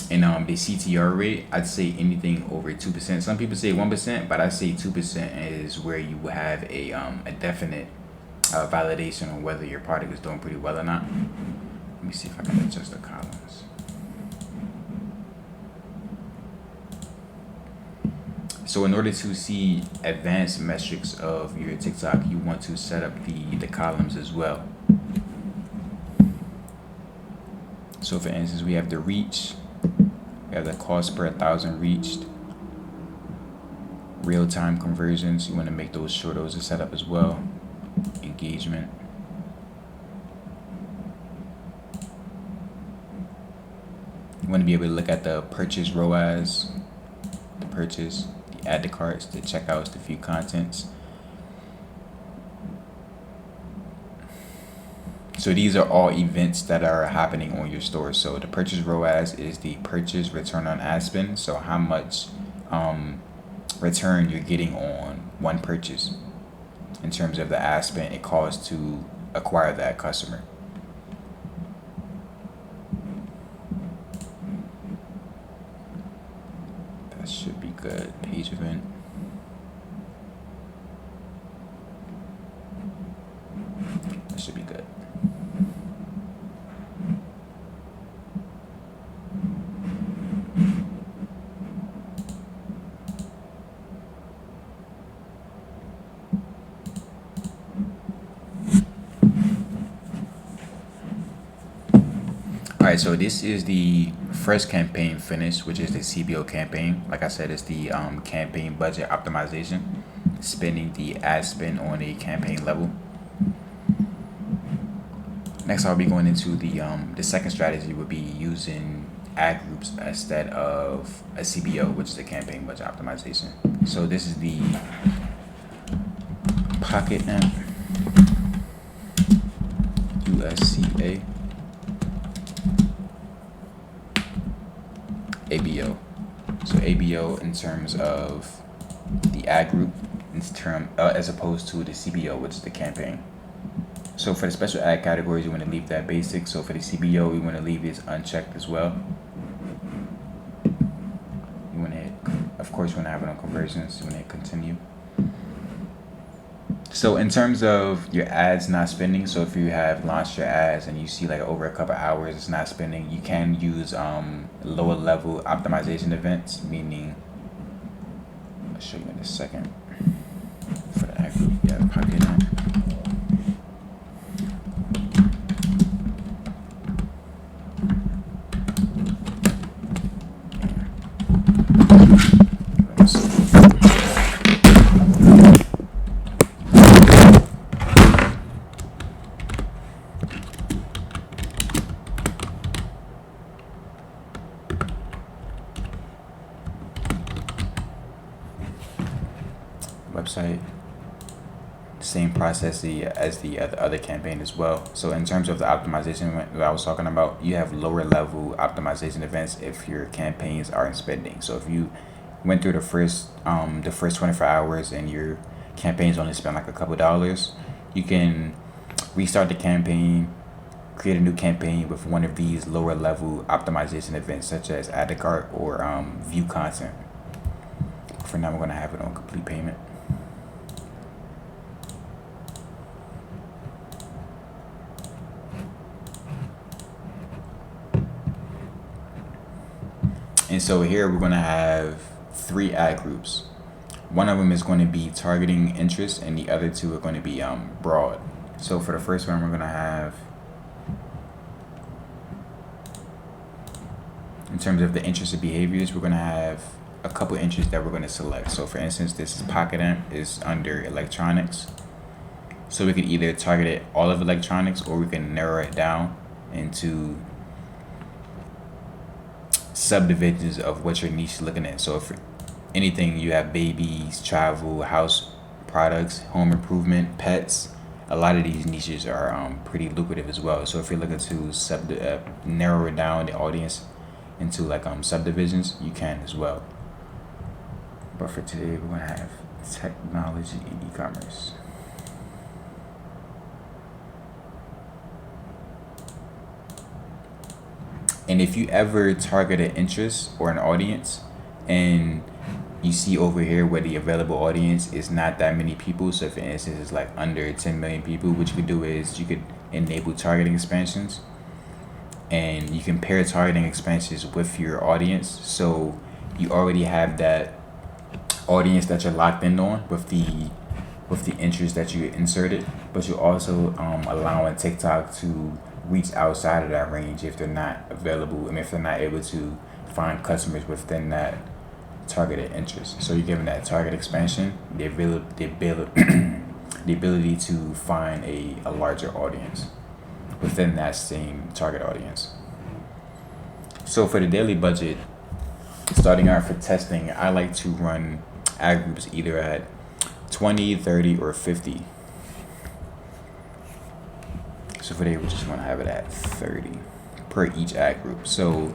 And the CTR rate, I'd say anything over 2%. Some people say 1%, but I say 2% is where you have a definite validation on whether your product is doing pretty well or not. Let me see if I can adjust the columns. So in order to see advanced metrics of your TikTok, you want to set up the columns as well. So for instance, we have the reach, we have the cost per 1,000 reached, real-time conversions, you want to make those sure those are set up as well, engagement. You want to be able to look at the purchase ROAS, the purchase, the add to carts, the checkouts, the view contents. So these are all events that are happening on your store. So the purchase ROAS is the purchase return on ad spend. So how much return you're getting on one purchase in terms of the ad spend it costs to acquire that customer. That should be good. Page event. That should be good. Alright, so this is the first campaign finished, which is the CBO campaign. Like I said, it's the campaign budget optimization, spending the ad spend on a campaign level. Next, I'll be going into the second strategy would be using ad groups instead of a CBO, which is the campaign budget optimization. So this is the Pocket app, USCA. ABO. So ABO in terms of the ad group, as opposed to the CBO, which is the campaign. So for the special ad categories, you want to leave that basic. So for the CBO, we want to leave this unchecked as well. You want to hit, of course, you want to have it on conversions. You want to hit continue. So in terms of your ads not spending, so if you have launched your ads and you see like over a couple hours it's not spending, you can use lower level optimization events, meaning I'll show you in a second. For the ad group, yeah, Pocket app. Website, same process as the other campaign as well. So in terms of the optimization that I was talking about, you have lower level optimization events if your campaigns aren't spending. So if you went through the first 24 hours and your campaigns only spent like a couple dollars, you can restart the campaign, create a new campaign with one of these lower level optimization events such as add to cart or view content. For now, we're going to have it on complete payment. And so here we're going to have 3 ad groups. One of them is going to be targeting interest and the other 2 are going to be broad. So for the first one, we're going to have, in terms of the interested behaviors, we're going to have a couple interests that we're going to select. So for instance, this is Pocket Amp is under electronics. So we could either target it all of electronics or we can narrow it down into subdivisions of what your niche is looking at. So if anything, you have babies, travel, house products, home improvement, pets. A lot of these niches are pretty lucrative as well. So if you're looking to narrow it down the audience into like subdivisions, you can as well. But for today, we're gonna have technology and e-commerce. And if you ever target an interest or an audience, and you see over here where the available audience is not that many people, so if for instance it's like under 10 million people, what you could do is you could enable targeting expansions, and you can pair targeting expansions with your audience, so you already have that audience that you're locked in on with the interest that you inserted, but you're also allowing TikTok to reach outside of that range if they're not available, and if they're not able to find customers within that targeted interest. So you're giving that target expansion the ability to find a larger audience within that same target audience. So for the daily budget, starting out for testing, I like to run ad groups either at 20, 30, or 50. So for today, we just want to have it at 30 per each ad group. So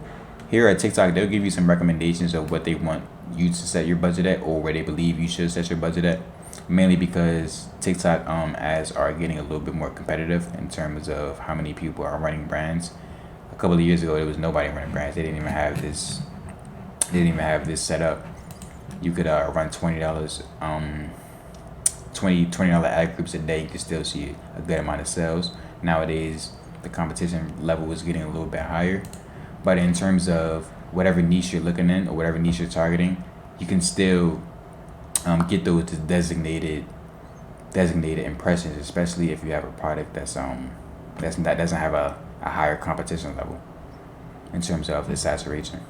here at TikTok, they'll give you some recommendations of what they want you to set your budget at, or where they believe you should set your budget at. Mainly because TikTok ads are getting a little bit more competitive in terms of how many people are running brands. A couple of years ago, there was nobody running brands. They didn't even have this. They didn't even have this set up. You could run $20, $20 ad groups a day. You could still see a good amount of sales. Nowadays, the competition level is getting a little bit higher. But in terms of whatever niche you're looking in or whatever niche you're targeting, you can still get those designated impressions, especially if you have a product that doesn't have a higher competition level in terms of the saturation.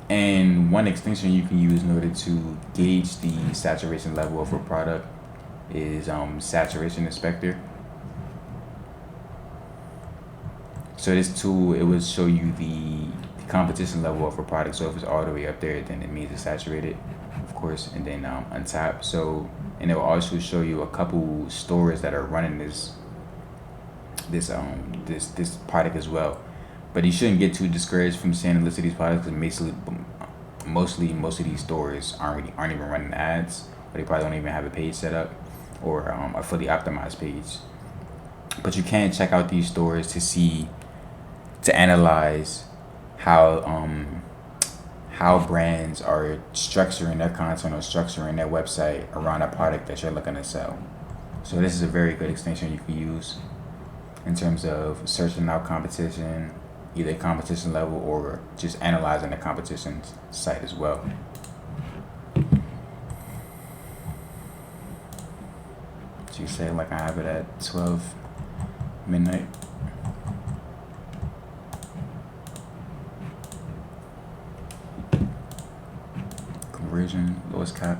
And one extension you can use in order to gauge the saturation level of a product is Saturation Inspector. So this tool, it will show you the competition level of a product. So if it's all the way up there, then it means it's saturated, of course, and then untap. So, and it will also show you a couple stores that are running this product as well. But you shouldn't get too discouraged from seeing the list of these products, because most of these stores aren't even running ads, or they probably don't even have a page set up or a fully optimized page. But you can check out these stores to analyze how brands are structuring their content or structuring their website around a product that you're looking to sell. So this is a very good extension you can use in terms of searching out competition, either competition level or just analyzing the competition site as well. So you say like I have it at 12 midnight. Conversion, lowest cap.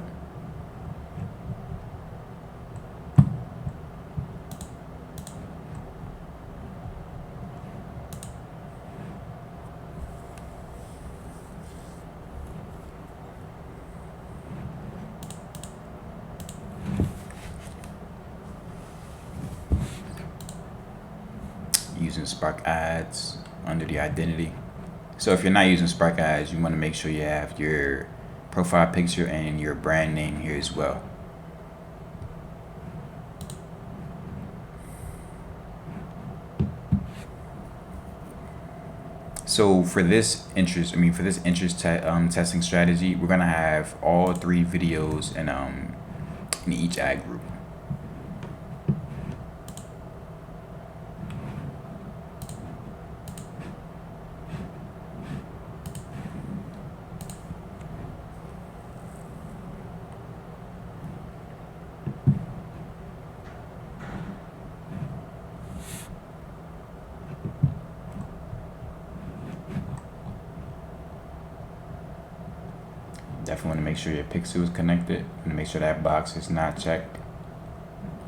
Using Spark ads under the identity. So if you're not using Spark ads, you want to make sure you have your profile picture and your brand name here as well. So for this interest testing strategy, we're gonna have all 3 videos in each ad group. Definitely want to make sure your pixel is connected and make sure that box is not checked.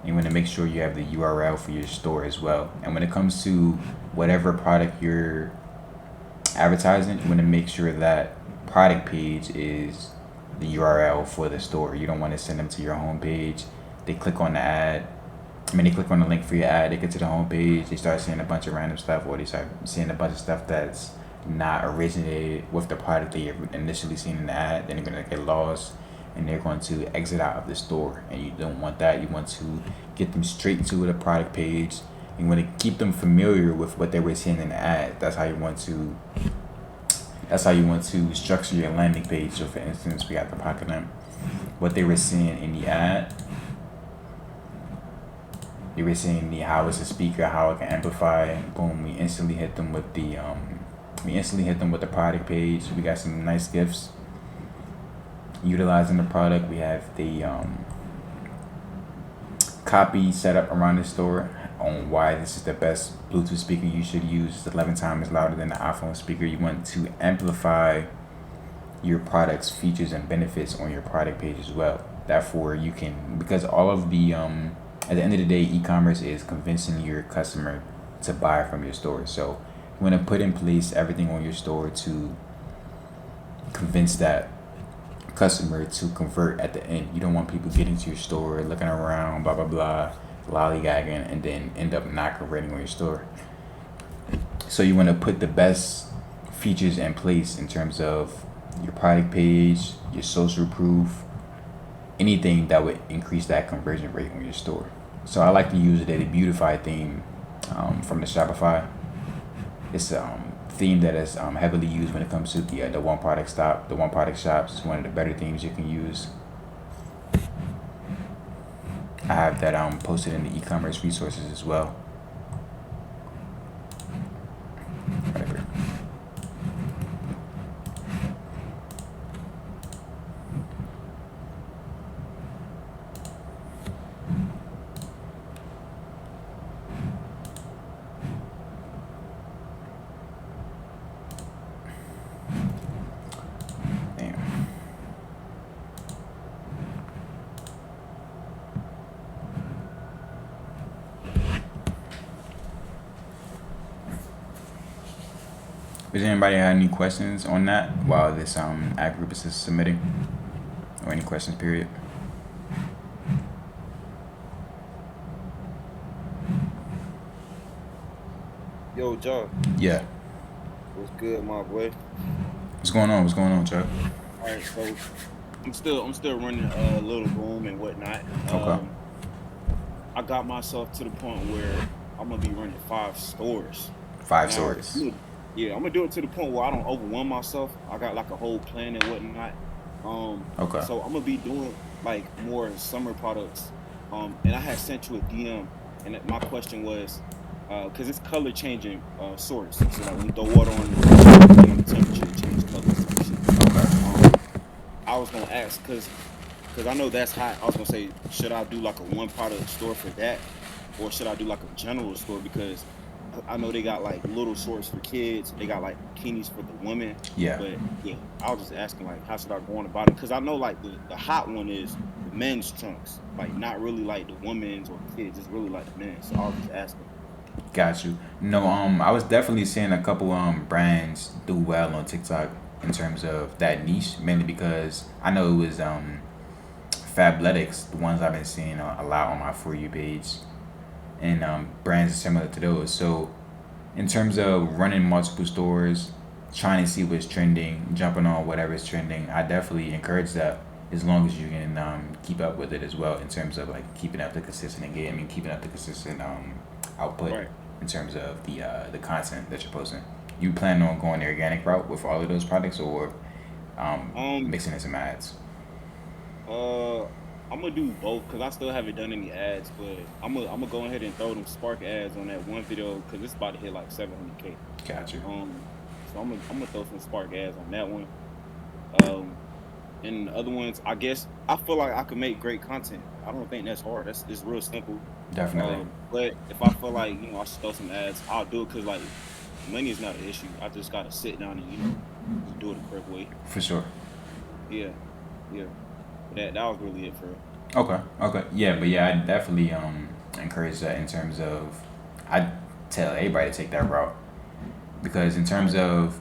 You want to make sure you have the URL for your store as well. And when it comes to whatever product you're advertising, you want to make sure that product page is the URL for the store. You don't want to send them to your home page. They click on the ad. They click on the link for your ad. They get to the home page. They start seeing a bunch of random stuff, or they start seeing a bunch of stuff that's not originated with the product they initially seen in the ad. Then they're gonna get lost, and they're going to exit out of the store. And you don't want that. You want to get them straight to the product page. You want to keep them familiar with what they were seeing in the ad. That's how you want to structure your landing page. So for instance, we got the pocket lamp. What they were seeing in the ad, they were seeing how it's a speaker, how it can amplify. Boom, we instantly hit them with the product page. We got some nice gifts utilizing the product. We have the copy set up around the store on why this is the best Bluetooth speaker you should use. It's 11 times louder than the iPhone speaker. You want to amplify your product's features and benefits on your product page as well. Therefore, you can, because all of the at the end of the day, e-commerce is convincing your customer to buy from your store. So you want to put in place everything on your store to convince that customer to convert at the end. You don't want people getting to your store, looking around, blah blah blah, lollygagging, and then end up not converting on your store. So you want to put the best features in place in terms of your product page, your social proof, anything that would increase that conversion rate on your store. So I like to use the Beautify theme from the Shopify. It's a theme that is heavily used when it comes to the one product stop, the one product shops. It's one of the better themes you can use. I have that posted in the e-commerce resources as well. Right here. Does anybody have any questions on that while this ad group is submitting? Or any questions, period? Yo, Joe. Yeah. What's good, my boy? What's going on? What's going on, Chuck? All right, so I'm still running Little Boom and whatnot. Okay. I got myself to the point where I'm gonna be running 5 stores. Five stores. Yeah, I'm gonna do it to the point where I don't overwhelm myself. I got like a whole plan and whatnot. Okay. So I'm gonna be doing like more summer products. And I had sent you a DM, and my question was, because it's color changing sorts. So like when you throw water on the temperature, it changes colors. Okay. I was gonna ask because I know that's hot. I was gonna say, should I do like a one product store for that, or should I do like a general store? Because I know they got like little shorts for kids. They got like bikinis for the women. Yeah. But yeah, I was just asking like, how should I go on about it? Because I know like the hot one is the men's trunks, like not really like the women's or the kids. It's really like the men's. So I was just asking. Got you. No, I was definitely seeing a couple brands do well on TikTok in terms of that niche, mainly because I know it was Fabletics, the ones I've been seeing a lot on my For You page, and brands similar to those. So in terms of running multiple stores, trying to see what's trending, jumping on whatever's trending, I definitely encourage that, as long as you can keep up with it as well, in terms of like keeping up the consistent engagement, keeping up the consistent output. Right. In terms of the content that you're posting. You plan on going the organic route with all of those products, or mixing in some ads? I'm gonna do both because I still haven't done any ads, but I'm gonna go ahead and throw them Spark ads on that one video because it's about to hit like 700K. Gotcha. So I'm gonna throw some Spark ads on that one. And the other ones, I guess I feel like I could make great content. I don't think that's hard. It's real simple. Definitely. But if I feel like I should throw some ads, I'll do it because like money is not an issue. I just gotta sit down and do it the correct way. For sure. Yeah. That was really it for it. Okay. Yeah, but yeah, I definitely encourage that in terms of tell everybody to take that route, because in terms of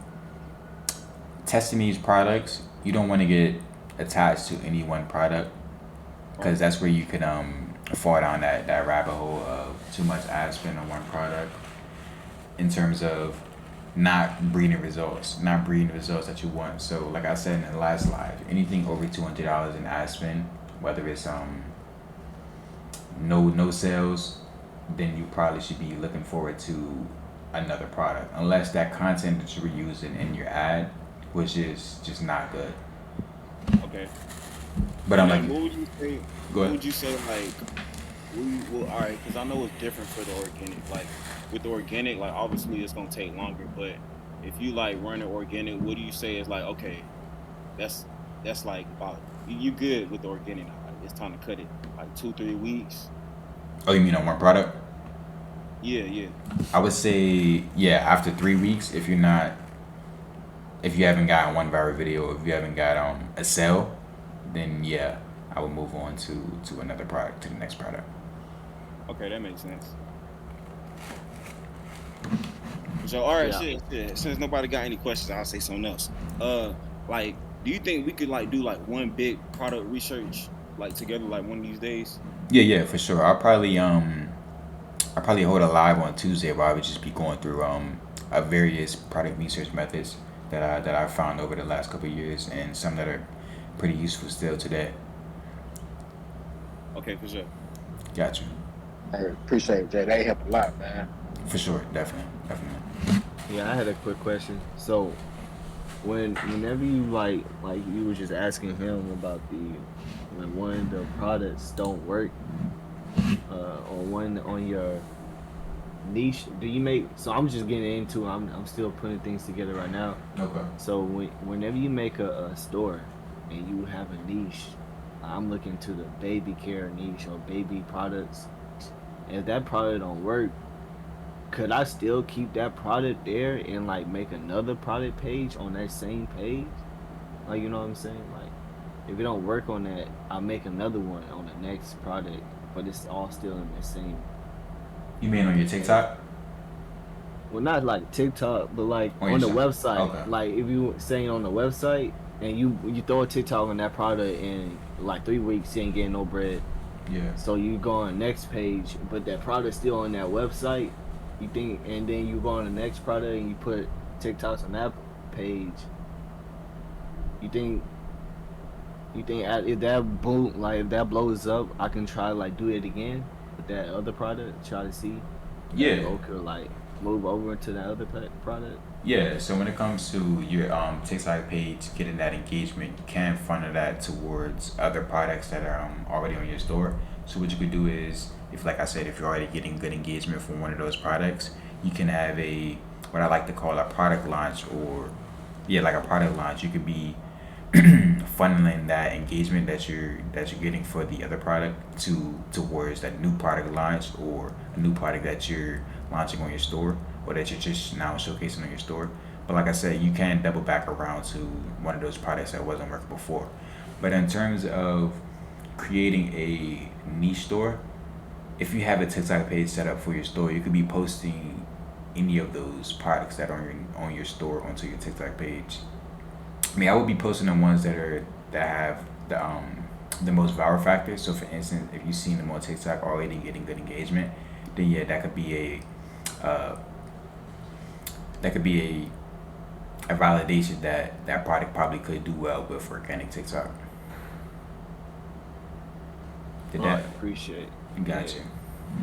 testing these products, you don't want to get attached to any one product, because that's where you can fall down that rabbit hole of too much ad spend on one product, in terms of not breeding results that you want. So like I said in the last slide, anything over $200 in ad spend, whether it's no sales, then you probably should be looking forward to another product, unless that content that you were using in your ad was just not good. Okay. But I'm like, what would you say? Go What ahead. would you say like? Well, all right, because I know it's different for the organic. Like with the organic, like obviously it's gonna take longer. But if you like run it organic, what do you say is like okay, that's like about you good with the organic now? Like it's time to cut it. Like 2-3 weeks. Oh, you mean on one product? Yeah. I would say, yeah, after 3 weeks, if you haven't gotten one viral video, if you haven't got a sale, then yeah, I would move on to another product, to the next product. Okay, that makes sense. So all right, shit. Since nobody got any questions, I'll say something else. Like, do you think we could like do like one big product research like together like one of these days? Yeah, for sure. I'll probably hold a live on Tuesday where I would just be going through various product research methods that I've found over the last couple of years, and some that are pretty useful still today. Okay, for sure. Got you. I appreciate it, Jay. They help a lot, man. For sure, definitely. Yeah, I had a quick question. So, whenever you like you were just asking him about when one of the products don't work, or one on your niche, do you make? So I'm just getting into. I'm still putting things together right now. Okay. So whenever you make a store and you have a niche, I'm looking to the baby care niche or baby products. If that product don't work, could I still keep that product there and like make another product page on that same page? Like, you know what I'm saying? Like, if it don't work on that, I'll make another one on the next product, but it's all still in the same. You mean on your TikTok? Well, not like TikTok, but like On on the your website. Okay. Like if you saying on the website and you throw a TikTok on that product in like 3 weeks, you ain't getting no bread. Yeah. So you go on the next page, but that product's still on that website. You think, and then you go on the next product and you put TikToks on that page. You think if that blows up, I can try like do it again with that other product, try to see. Yeah. Okay, like move over to that other product. Yeah, so when it comes to your TikTok page, getting that engagement, you can funnel that towards other products that are already on your store. So what you could do is, if like I said, if you're already getting good engagement from one of those products, you can have what I like to call a product launch, or like a product launch. You could be funneling that engagement that you're getting for the other product towards that new product launch, or a new product that you're launching on your store, or that you're just now showcasing on your store. But like I said, you can double back around to one of those products that wasn't working before. But in terms of creating a niche store, if you have a TikTok page set up for your store, you could be posting any of those products that are on your store onto your TikTok page. I mean, I would be posting the ones that have the most viral factors. So for instance, if you've seen them on TikTok already getting good engagement, then yeah, that could be a validation that product probably could do well with organic TikTok. Did I that? appreciate. Got you.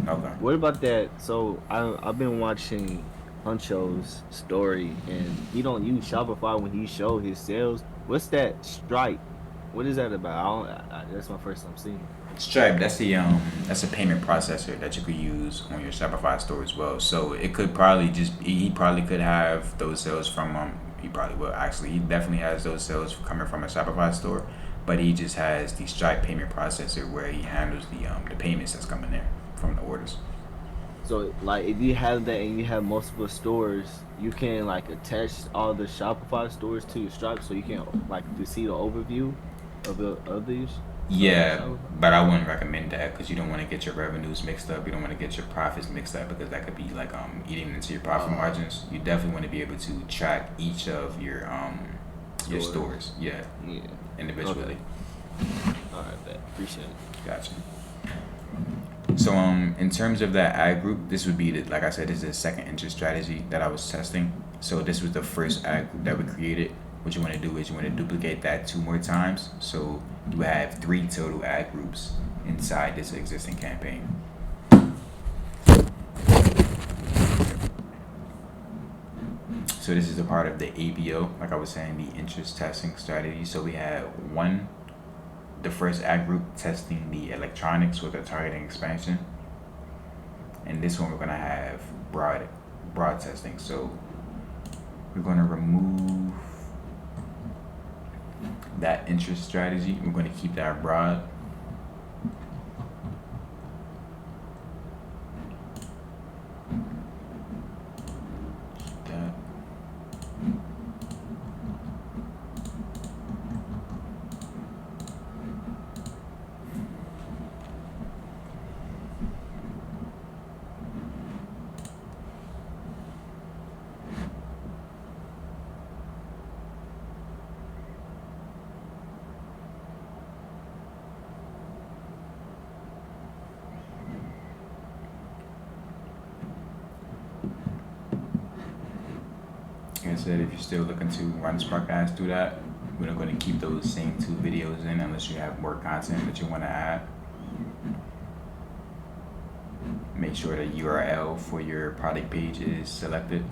Okay. What about that? So I've been watching Huncho's story, and he don't use Shopify when he show his sales. What's that Stripe? What is that about? That's my first time seeing it. Stripe, that's a payment processor that you could use on your Shopify store as well. So it could probably he probably could have those sales from he probably will actually. He definitely has those sales coming from a Shopify store, but he just has the Stripe payment processor where he handles the payments that's coming there from the orders. So like if you have that and you have multiple stores, you can like attach all the Shopify stores to your Stripe, so you can like to see the overview of these. Yeah, Shopify? but I wouldn't recommend that because you don't want to get your revenues mixed up. You don't want to get your profits mixed up because that could be like eating into your profit margins. You definitely want to be able to track each of your stores. Yeah, Yeah. individually. All right, bet. Appreciate it. Gotcha. So in terms of that ad group, this would be like I said, this is the second interest strategy that I was testing. So this was the first ad group that we created. What you want to do is you want to duplicate that 2 more times. So you have 3 total ad groups inside this existing campaign. So this is a part of the ABO, like I was saying, the interest testing strategy. So we had the first ad group testing the electronics with a targeting expansion. And this one we're gonna have broad testing. So we're gonna remove that interest strategy. We're gonna keep that broad. Keep that. Like I said, if you're still looking to run Spark ads through that, we're not going to keep those same 2 videos in unless you have more content that you want to add. Make sure the URL for your product page is selected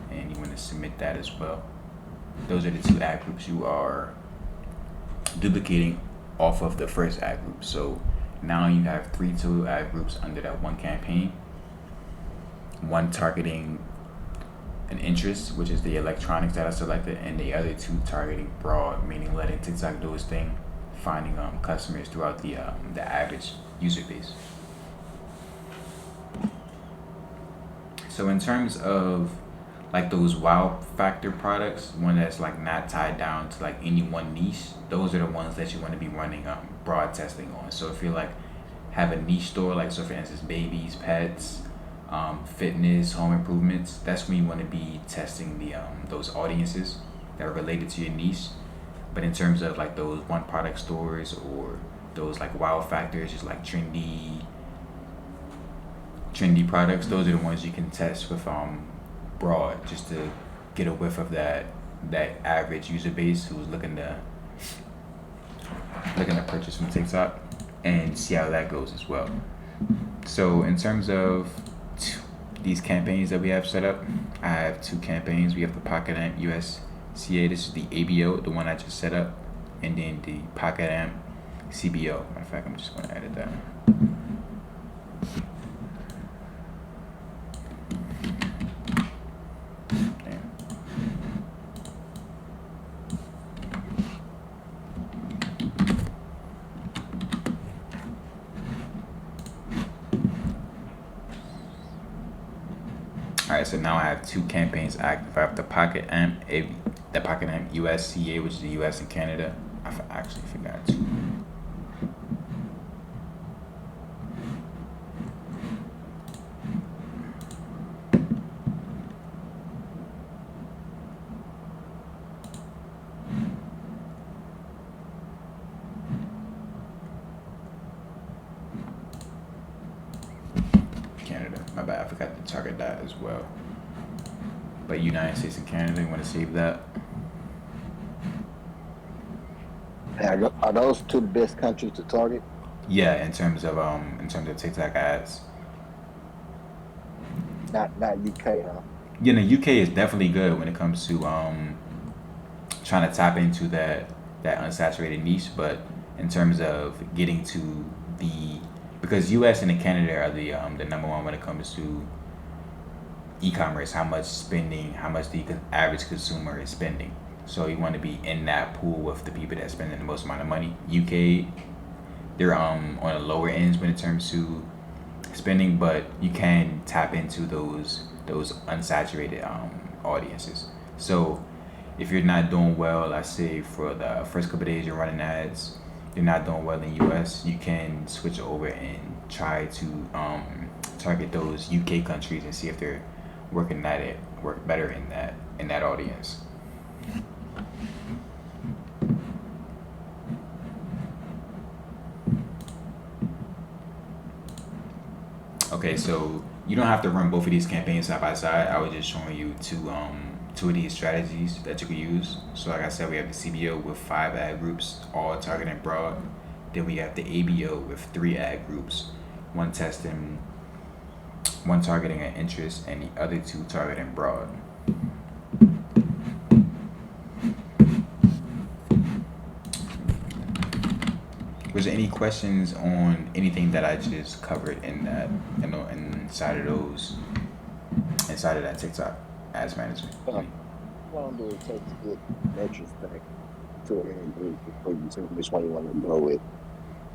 and you want to submit that as well. Those are the 2 ad groups you are duplicating off of the first ad group. So now you have 3 total ad groups under that one campaign. One targeting an interest, which is the electronics that I selected, and the other 2 targeting broad, meaning letting TikTok do its thing, finding customers throughout the average user base. So in terms of like those wow factor products, one that's like not tied down to like any one niche, those are the ones that you want to be running broad testing on. So if you like have a niche store, like so for instance babies, pets, fitness, home improvements, that's when you want to be testing the those audiences that are related to your niche. But in terms of like those one product stores or those like wow factors, just like trendy products, those are the ones you can test with broad, just to get a whiff of that average user base who's looking to purchase from TikTok, and see how that goes as well. So in terms of these campaigns that we have set up, I have 2 campaigns. We have the Pocket Amp USCA, this is the ABO, the one I just set up, and then the Pocket Amp CBO. Matter of fact, I'm just going to edit that. Alright, so now I have 2 campaigns active. I have the Pocket Amp USCA, which is the US and Canada. I actually forgot to. Canada. My bad, I forgot to target that as well. But United States and Canada, you want to save that? Are those 2 the best countries to target? Yeah, in terms of TikTok ads. Not UK, huh? Yeah, the UK is definitely good when it comes to trying to tap into that unsaturated niche, but in terms of getting to because US and Canada are the number 1 when it comes to e-commerce, how much the average consumer is spending. So you want to be in that pool with the people that are spending the most amount of money. UK, they're on the lower ends when it comes to spending, but you can tap into those unsaturated audiences. So if you're not doing well, let's say for the first couple of days you're running ads, they're not doing well in US, you can switch over and try to target those UK countries and see if they're working at it work better in that audience. Okay, so you don't have to run both of these campaigns side by side. I was just showing you two of these strategies that you could use. So like I said, we have the CBO with 5 ad groups, all targeting broad. Then we have the ABO with 3 ad groups, one testing, one targeting an interest, and the other 2 targeting broad. Was there any questions on anything that I just covered in that, inside of that TikTok ads management? How long do it take to get metrics back to an end group before you tell which one you want to go with?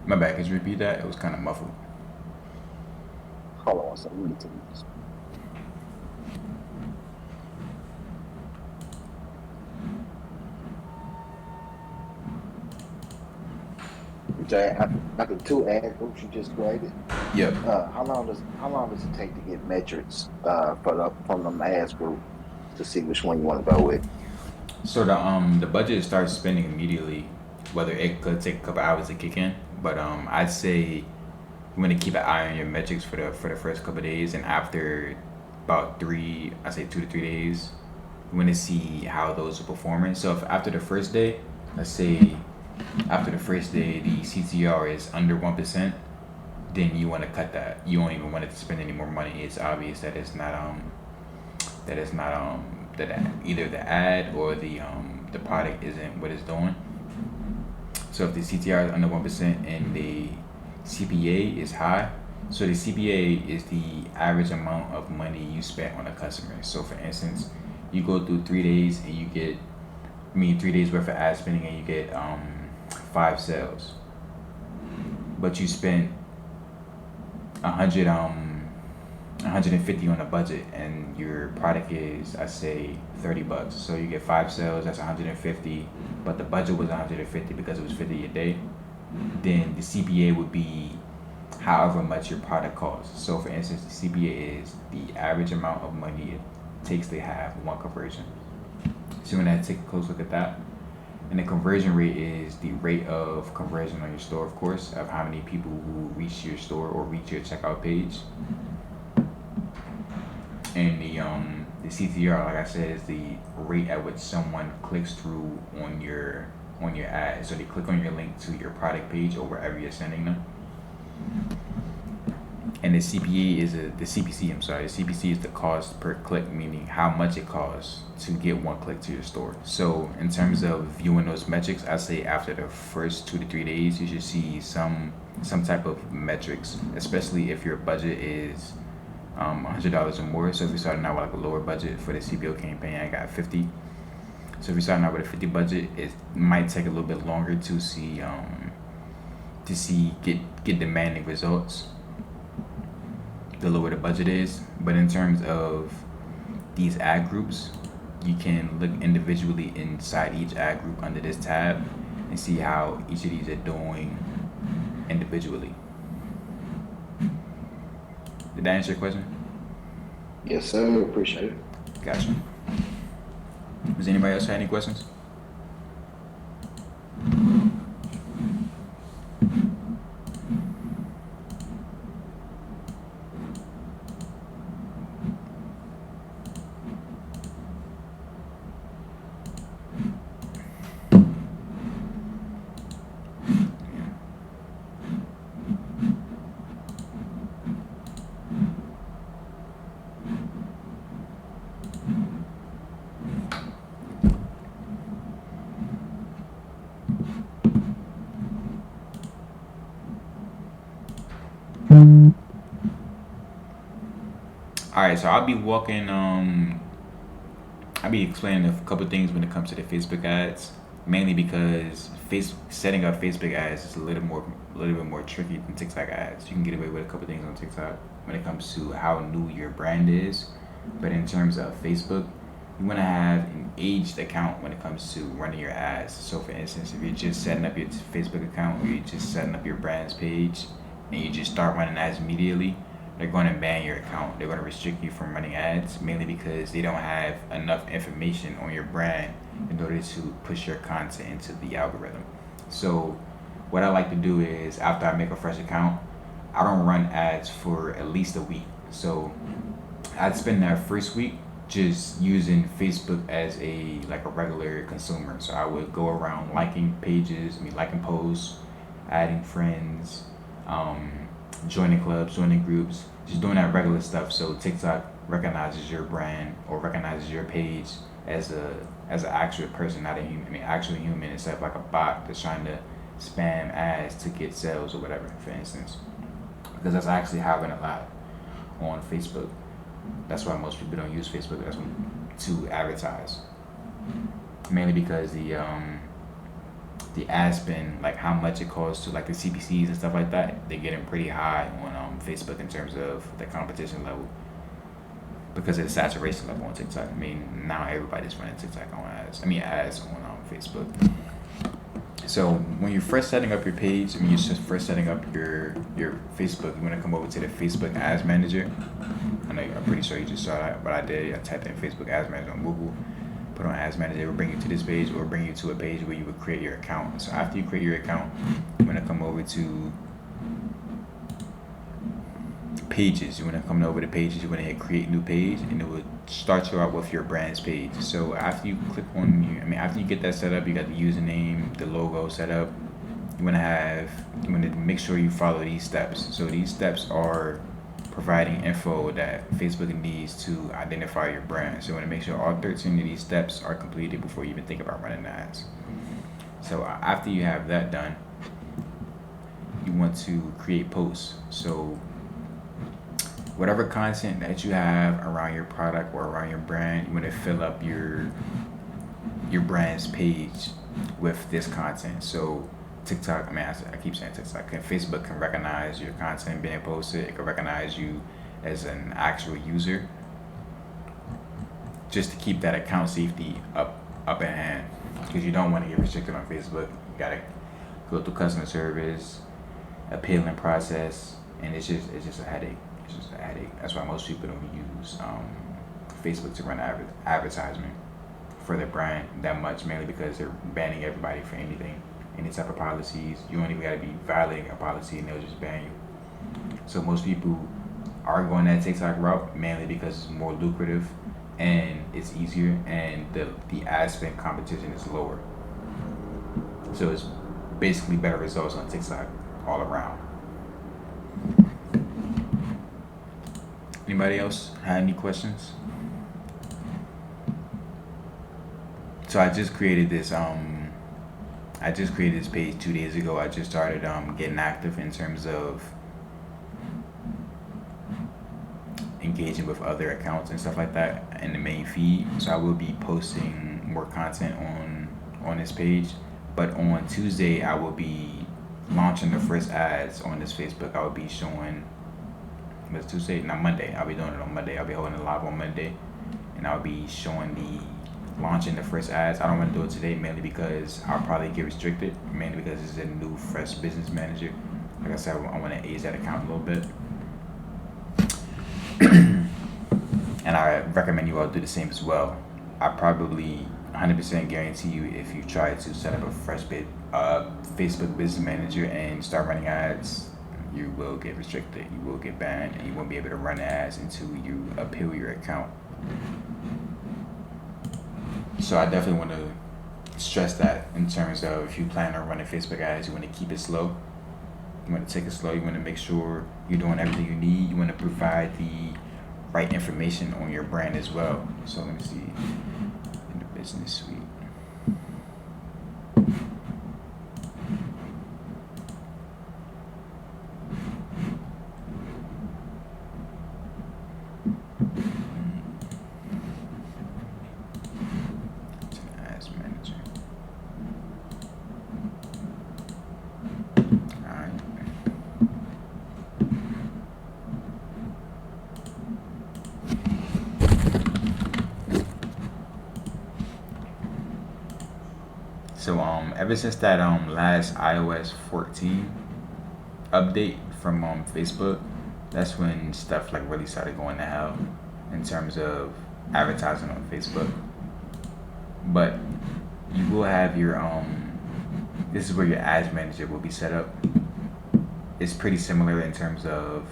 My bad, could you repeat that? It was kind of muffled. Hold on, so I'm going to this. Jay, after 2 ad groups you just created, Yep. how long does it take to get metrics from the ads group to see which one you want to go with? So the budget starts spending immediately, whether it could take a couple hours to kick in, but I'd say you want to keep an eye on your metrics for the first couple of days, and after about 2 to 3 days, you want to see how those are performing. So if after the first day, let's say after the first day the CTR is under 1%, then you want to cut that. You don't even want it to spend any more money. It's obvious that that either the ad or the product isn't what it's doing. So if the CTR is under 1% and the CPA is high, so the CPA is the average amount of money you spent on a customer. So for instance, you go through 3 days and you get 3 days worth of ad spending and you get 5 sales, but you spent 150 on a budget and your product is, I say, $30. So you get 5 sales, that's 150, but the budget was 150 because it was 50 a day. Then the CPA would be however much your product costs. So for instance, the CPA is the average amount of money it takes to have one conversion. So when I take a close look at that, and the conversion rate is the rate of conversion on your store, of course, of how many people who reach your store or reach your checkout page. And the CTR, like I said, is the rate at which someone clicks through on your ad. So they click on your link to your product page or wherever you're sending them. And the CPA is the CPC is the cost per click, meaning how much it costs to get one click to your store. So in terms of viewing those metrics, I say after the first 2 to 3 days, you should see some type of metrics, especially if your budget is $100 or more. So if you're starting out with like a lower budget for the CPO campaign, I got 50. So if you're starting out with a 50 budget, it might take a little bit longer to see get demanding results the lower the budget is. But in terms of these ad groups, you can look individually inside each ad group under this tab and see how each of these are doing individually. Did that answer your question? Yes, sir. Appreciate it. Gotcha. Does anybody else have any questions? Alright, so I'll be explaining a couple things when it comes to the Facebook ads, mainly because setting up Facebook ads is a little bit more tricky than TikTok ads. You can get away with a couple things on TikTok when it comes to how new your brand is, but in terms of Facebook, you want to have an aged account when it comes to running your ads. So for instance, if you're just setting up your Facebook account or you're just setting up your brand's page and you just start running ads immediately, they're going to ban your account. They're going to restrict you from running ads, mainly because they don't have enough information on your brand in order to push your content into the algorithm. So what I like to do is, after I make a fresh account, I don't run ads for at least a week. So I'd spend that first week just using Facebook as a regular consumer. So I would go around liking pages, liking posts, adding friends, joining clubs, joining groups, just doing that regular stuff. So TikTok recognizes your brand or recognizes your page as an actual person, not a human. Actual human, instead of like a bot that's trying to spam ads to get sales or whatever, for instance. Because that's actually happening a lot on Facebook. That's why most people don't use Facebook to advertise. Mainly because the ad spend, like how much it costs to like the CPCs and stuff like that, they're getting pretty high on Facebook in terms of the competition level. Because of the saturation level on TikTok. Now everybody's running TikTok on ads. Ads on Facebook. So when you're first setting up your page, you're just first setting up your Facebook, you want to come over to the Facebook Ads Manager. I'm pretty sure you just saw that, but I did. I typed in Facebook Ads Manager on Google, put on Ads Manager, it will bring you to this page, or bring you to a page where you would create your account. So after you create your account, you want to come over to pages. You want to come over to pages, you want to hit create new page, and it would start you out with your brand's page. So after you click on after you get that set up, you got the username, the logo set up, you want to make sure you follow these steps. So these steps are providing info that Facebook needs to identify your brand. So you want to make sure all 13 of these steps are completed before you even think about running ads. So after you have that done, you want to create posts. So whatever content that you have around your product or around your brand, you want to fill up your brand's page with this content. So TikTok, I keep saying TikTok, Facebook can recognize your content being posted. It can recognize you as an actual user, just to keep that account safety up in hand, because you don't want to get restricted on Facebook. You gotta go through customer service, appealing process, and it's just a headache. It's just a headache. That's why most people don't use Facebook to run advertisement for their brand that much, mainly because they're banning everybody for anything, any type of policies. You don't even got to be violating a policy and they'll just ban you. So most people are going that TikTok route mainly because it's more lucrative and it's easier, and the ad spend competition is lower. So it's basically better results on TikTok all around. Anybody else have any questions? So I just created this page 2 days ago. I just started getting active in terms of engaging with other accounts and stuff like that in the main feed. So I will be posting more content on this page. But on Tuesday I will be launching the first ads on this Facebook. I will be showing, what's Tuesday? Not Monday. I'll be doing it on Monday. I'll be holding it live on Monday, and I'll be launching the first ads. I don't want to do it today, mainly because I'll probably get restricted, mainly because it's a new fresh business manager. Like I said, I want to age that account a little bit. And I recommend you all do the same as well. I probably 100% guarantee you, if you try to set up a fresh Facebook business manager and start running ads, you will get restricted, you will get banned, and you won't be able to run ads until you appeal your account. So I definitely want to stress that in terms of, if you plan on running Facebook ads, you want to keep it slow. You want to take it slow. You want to make sure you're doing everything you need. You want to provide the right information on your brand as well. So let me see, in the business suite. So ever since that last iOS 14 update from Facebook, that's when stuff like really started going to hell in terms of advertising on Facebook. But you will have your this is where your ads manager will be set up. It's pretty similar in terms of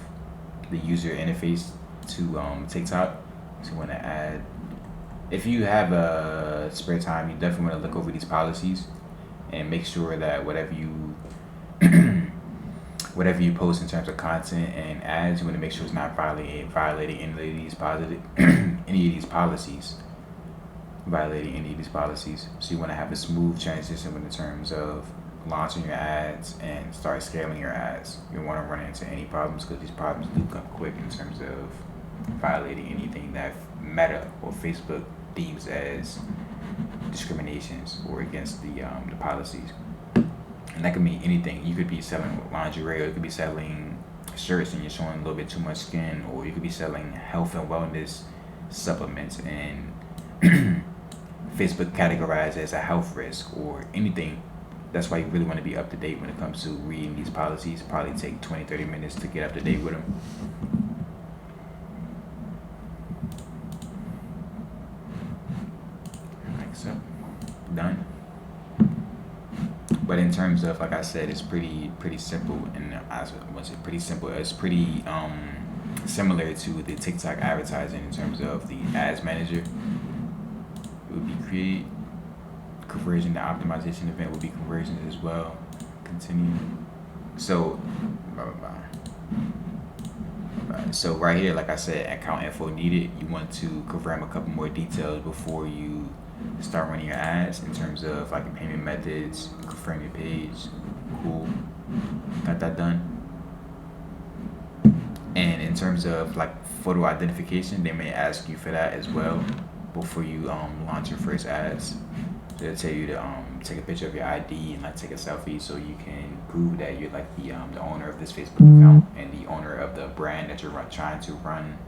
the user interface to TikTok. So you want to add, if you have a spare time, you definitely want to look over these policies and make sure that whatever you whatever you post in terms of content and ads, you want to make sure it's not violating any of these policies. Violating any of these policies. So you want to have a smooth transition in terms of launching your ads and start scaling your ads. You don't want to run into any problems because these problems do come quick in terms of violating anything that Meta or Facebook deems as discriminations or against the policies. And that could mean anything. You could be selling lingerie, or you could be selling shirts and you're showing a little bit too much skin, or you could be selling health and wellness supplements and Facebook categorized as a health risk or anything. That's why you really want to be up to date when it comes to reading these policies. Probably take 20-30 minutes to get up to date with them. Like so. Done. But in terms of, like I said, it's pretty simple, and I wouldn't say pretty simple. It's pretty similar to the TikTok advertising in terms of the ads manager. Would be create conversion. The optimization event would be conversions as well. Continue. So, so right here, like I said, account info needed. You want to confirm a couple more details before you start running your ads in terms of like your payment methods, confirm your page. Cool. Got that done. And in terms of like photo identification, they may ask you for that as well before you launch your first ads. So they'll tell you to take a picture of your ID and like take a selfie so you can prove that you're like the owner of this Facebook account and the owner of the brand that you're trying to run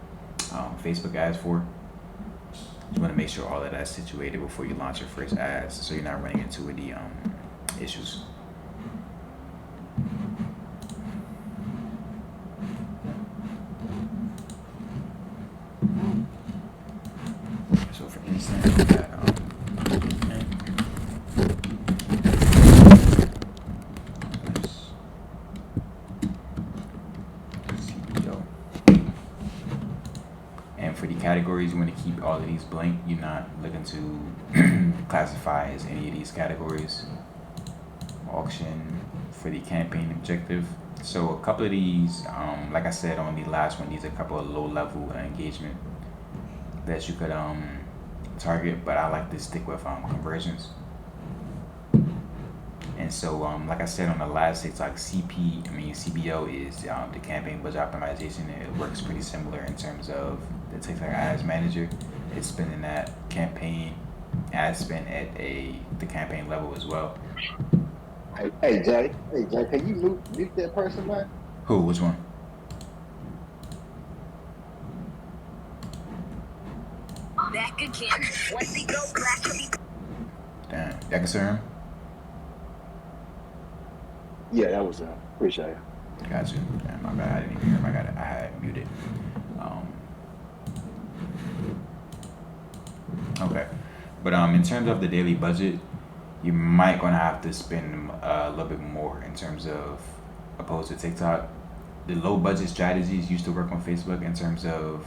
Facebook ads for. You want to make sure all of that's situated before you launch your first ads, so you're not running into any issues. So for instance, we got for the categories, you want to keep all of these blank. You're not looking to classify as any of these categories. Auction for the campaign objective. So a couple of these, like I said on the last one, these are a couple of low-level engagement that you could target, but I like to stick with conversions. And so, like I said on the last TikTok, CBO is the campaign budget optimization. It works pretty similar in terms of the TikTok ads manager. It's spending that campaign ad spend at the campaign level as well. Hey Jay, can you mute that person, man? Who? Which one? Back again. Once we go black, Damn, that concern? Yeah, that was appreciate it. Got you. Damn, my bad. I didn't even hear him. I had muted. Okay, but in terms of the daily budget, you might gonna have to spend a little bit more in terms of opposed to TikTok. The low budget strategies used to work on Facebook in terms of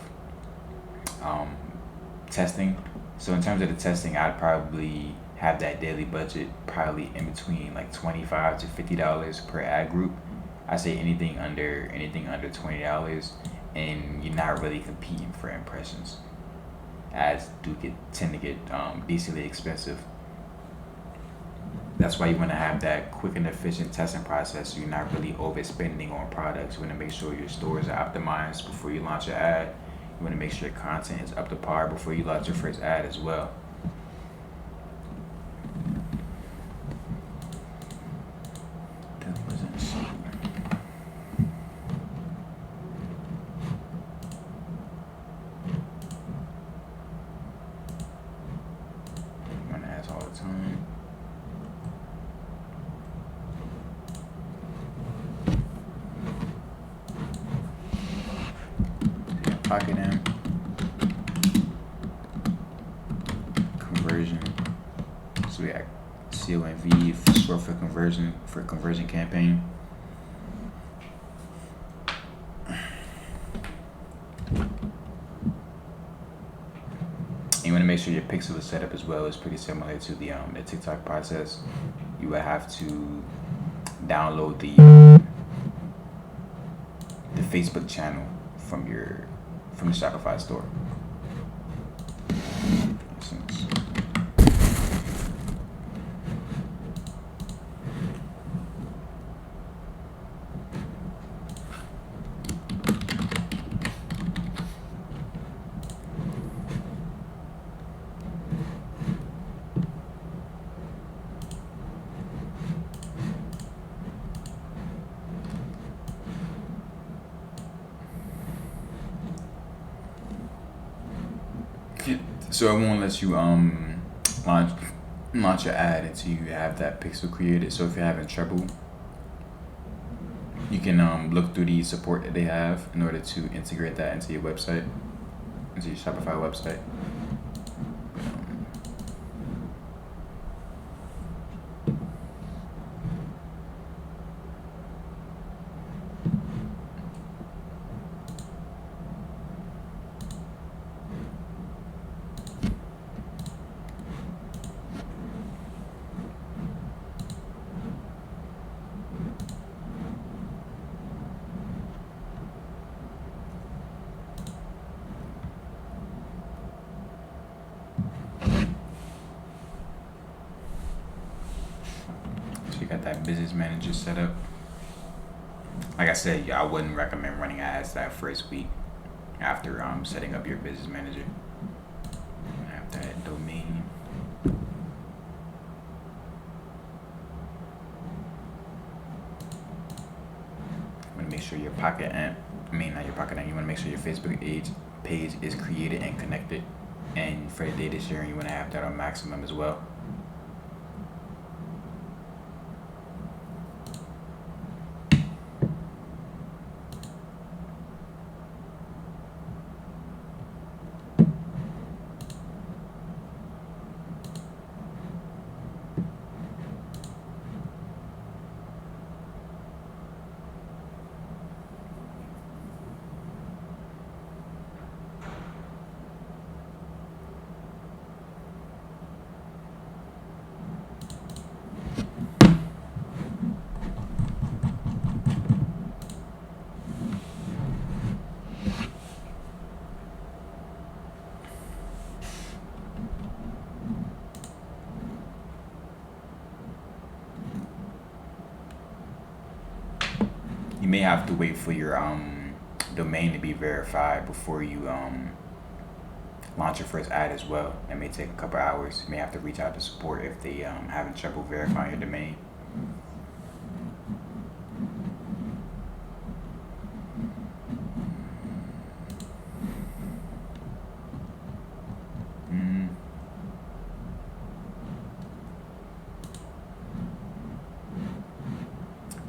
testing. So in terms of the testing, I'd probably have that daily budget probably in between like $25 to $50 per ad group. I say anything under $20, and you're not really competing for impressions. Ads tend to get decently expensive. That's why you want to have that quick and efficient testing process, so you're not really overspending on products. You want to make sure your stores are optimized before you launch your ad. You want to make sure your content is up to par before you launch your first ad as well. Run ads all the time. Pocket amp. Conversion. So we got CONV short for conversion campaign. You want to make sure your pixel is set up as well. It's pretty similar to the TikTok process. You would have to download the Facebook channel from the Shopify store. So it won't let you launch your ad until you have that pixel created. So if you're having trouble, you can look through the support that they have in order to integrate that into your website, into your Shopify website. Got that business manager set up. Like I said, I wouldn't recommend running ads that first week after setting up your business manager. Have that domain. You want to make sure your Pocket amp, not your Pocket amp, you want to make sure your Facebook page is created and connected. And for the data sharing, you want to have that on maximum as well. You may have to wait for your domain to be verified before you launch your first ad as well. That may take a couple hours. You may have to reach out to support if they having trouble verifying your domain.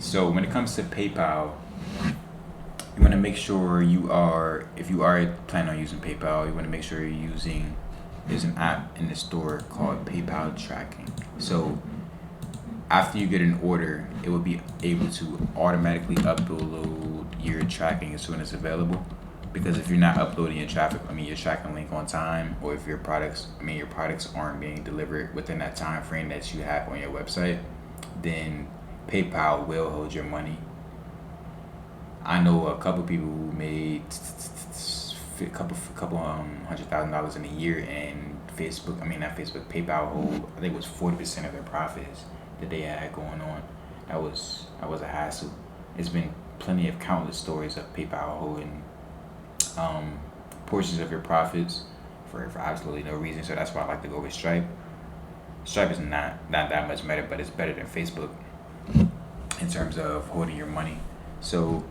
So when it comes to PayPal, you want to make sure if you are planning on using PayPal, you want to make sure you're using, there's an app in the store called PayPal Tracking. So after you get an order, it will be able to automatically upload your tracking as soon as available. Because if you're not uploading your tracking link on time, or if your products aren't being delivered within that time frame that you have on your website, then PayPal will hold your money. I know a couple people who made a couple $100,000 in a year, and PayPal hold, I think it was 40% of their profits that they had going on. That was a hassle. It's been plenty of countless stories of PayPal holding portions of your profits for absolutely no reason. So that's why I like to go with Stripe. Stripe is not that much better, but it's better than Facebook in terms of holding your money. So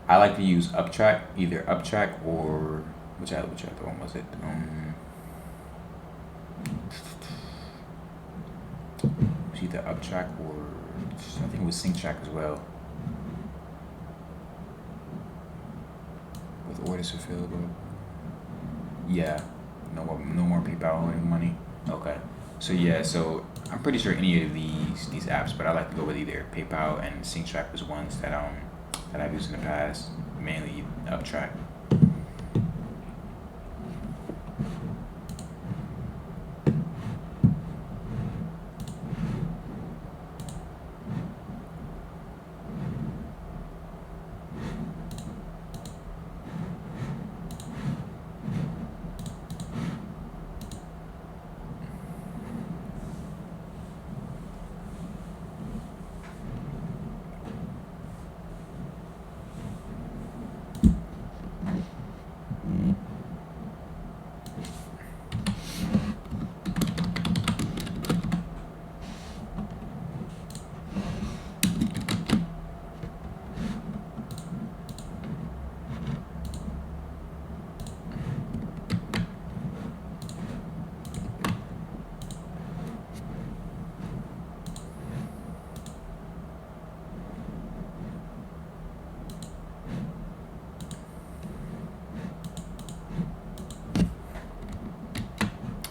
I like to use Uptrack, either Uptrack or which other one was it? It was either Uptrack or I think it was SyncTrack as well. With orders fulfilled. Yeah, no more PayPal owing money. Okay, so yeah, so I'm pretty sure any of these apps, but I like to go with either PayPal and SyncTrack was ones that I've used in the past, mainly UpTrack.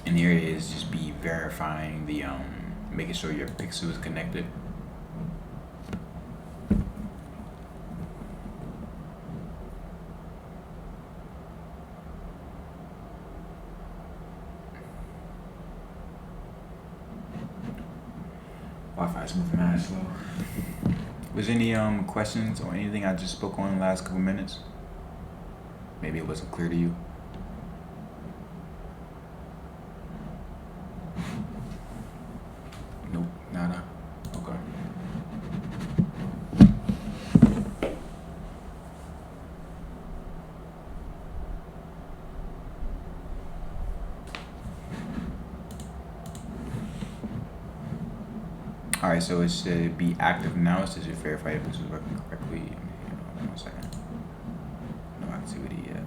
And here it is, just be verifying the making sure your pixel is connected. Wi-Fi is moving mad slow. Was there any questions or anything I just spoke on in the last couple minutes? Maybe it wasn't clear to you. Nope, nada. Okay. All right, so it should be active now. So to verify if this is working correctly. Hold on 1 second. No activity yet.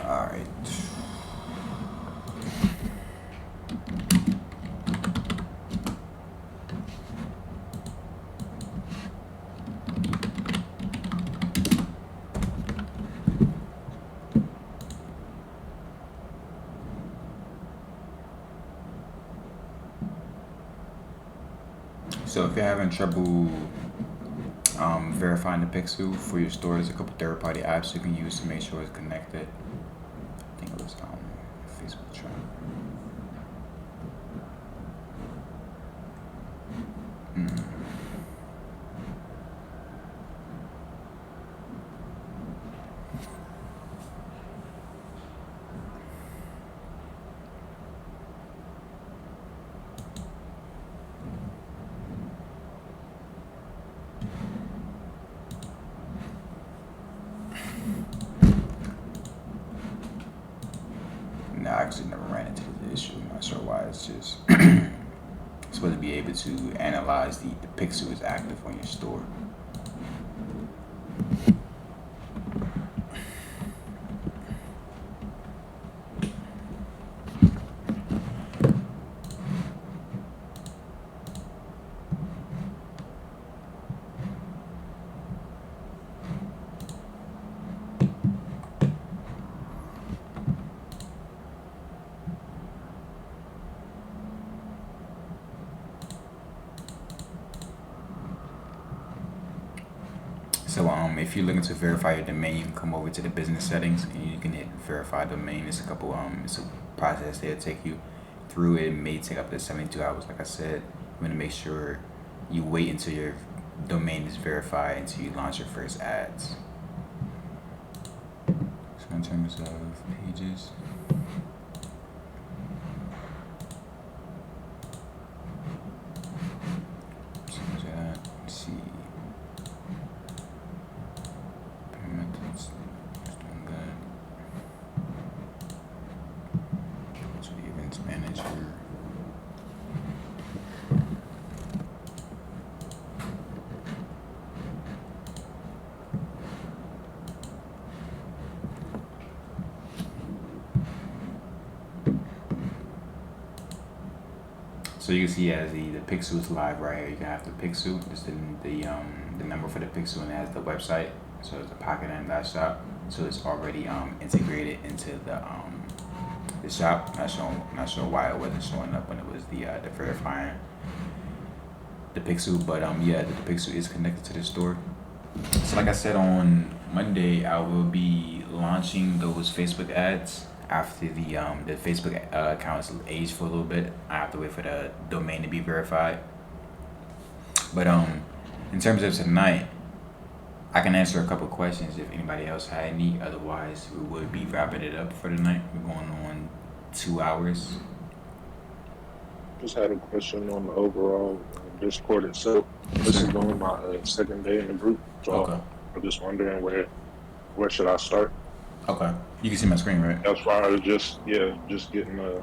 All right. So if you're having trouble verifying the pixel for your store, there's a couple third-party apps you can use to make sure it's connected. I think it was Facebook Try. No, I actually never ran into the issue. I'm not sure why. It's just it's supposed to be able to analyze the pixel is active on your store. So if you're looking to verify your domain, you can come over to the business settings and you can hit verify domain. It's a couple it's a process that'll take you through. It may take up to 72 hours. Like I said, you want to make sure you wait until your domain is verified until you launch your first ads. So in terms of pages, let's see. Methods, just doing good. Go to the events manager. So you can see as the pixel is live right here. You can have the pixel, just the number for the pixel, and it has the website. So it's the pocket and that shop. So it's already integrated into the shop. Not sure why it wasn't showing up when it was the verifying the pixel, but yeah, the pixel is connected to the store. So like I said, on Monday I will be launching those Facebook ads after the Facebook account is aged for a little bit. I have to wait for the domain to be verified. But in terms of tonight, I can answer a couple questions if anybody else had any. Otherwise, we would be wrapping it up for the night. We're going on 2 hours. Just had a question on the overall Discord itself. This is only my second day in the group, so Okay. I'm just wondering where should I start? Okay. You can see my screen, right? As far as just getting a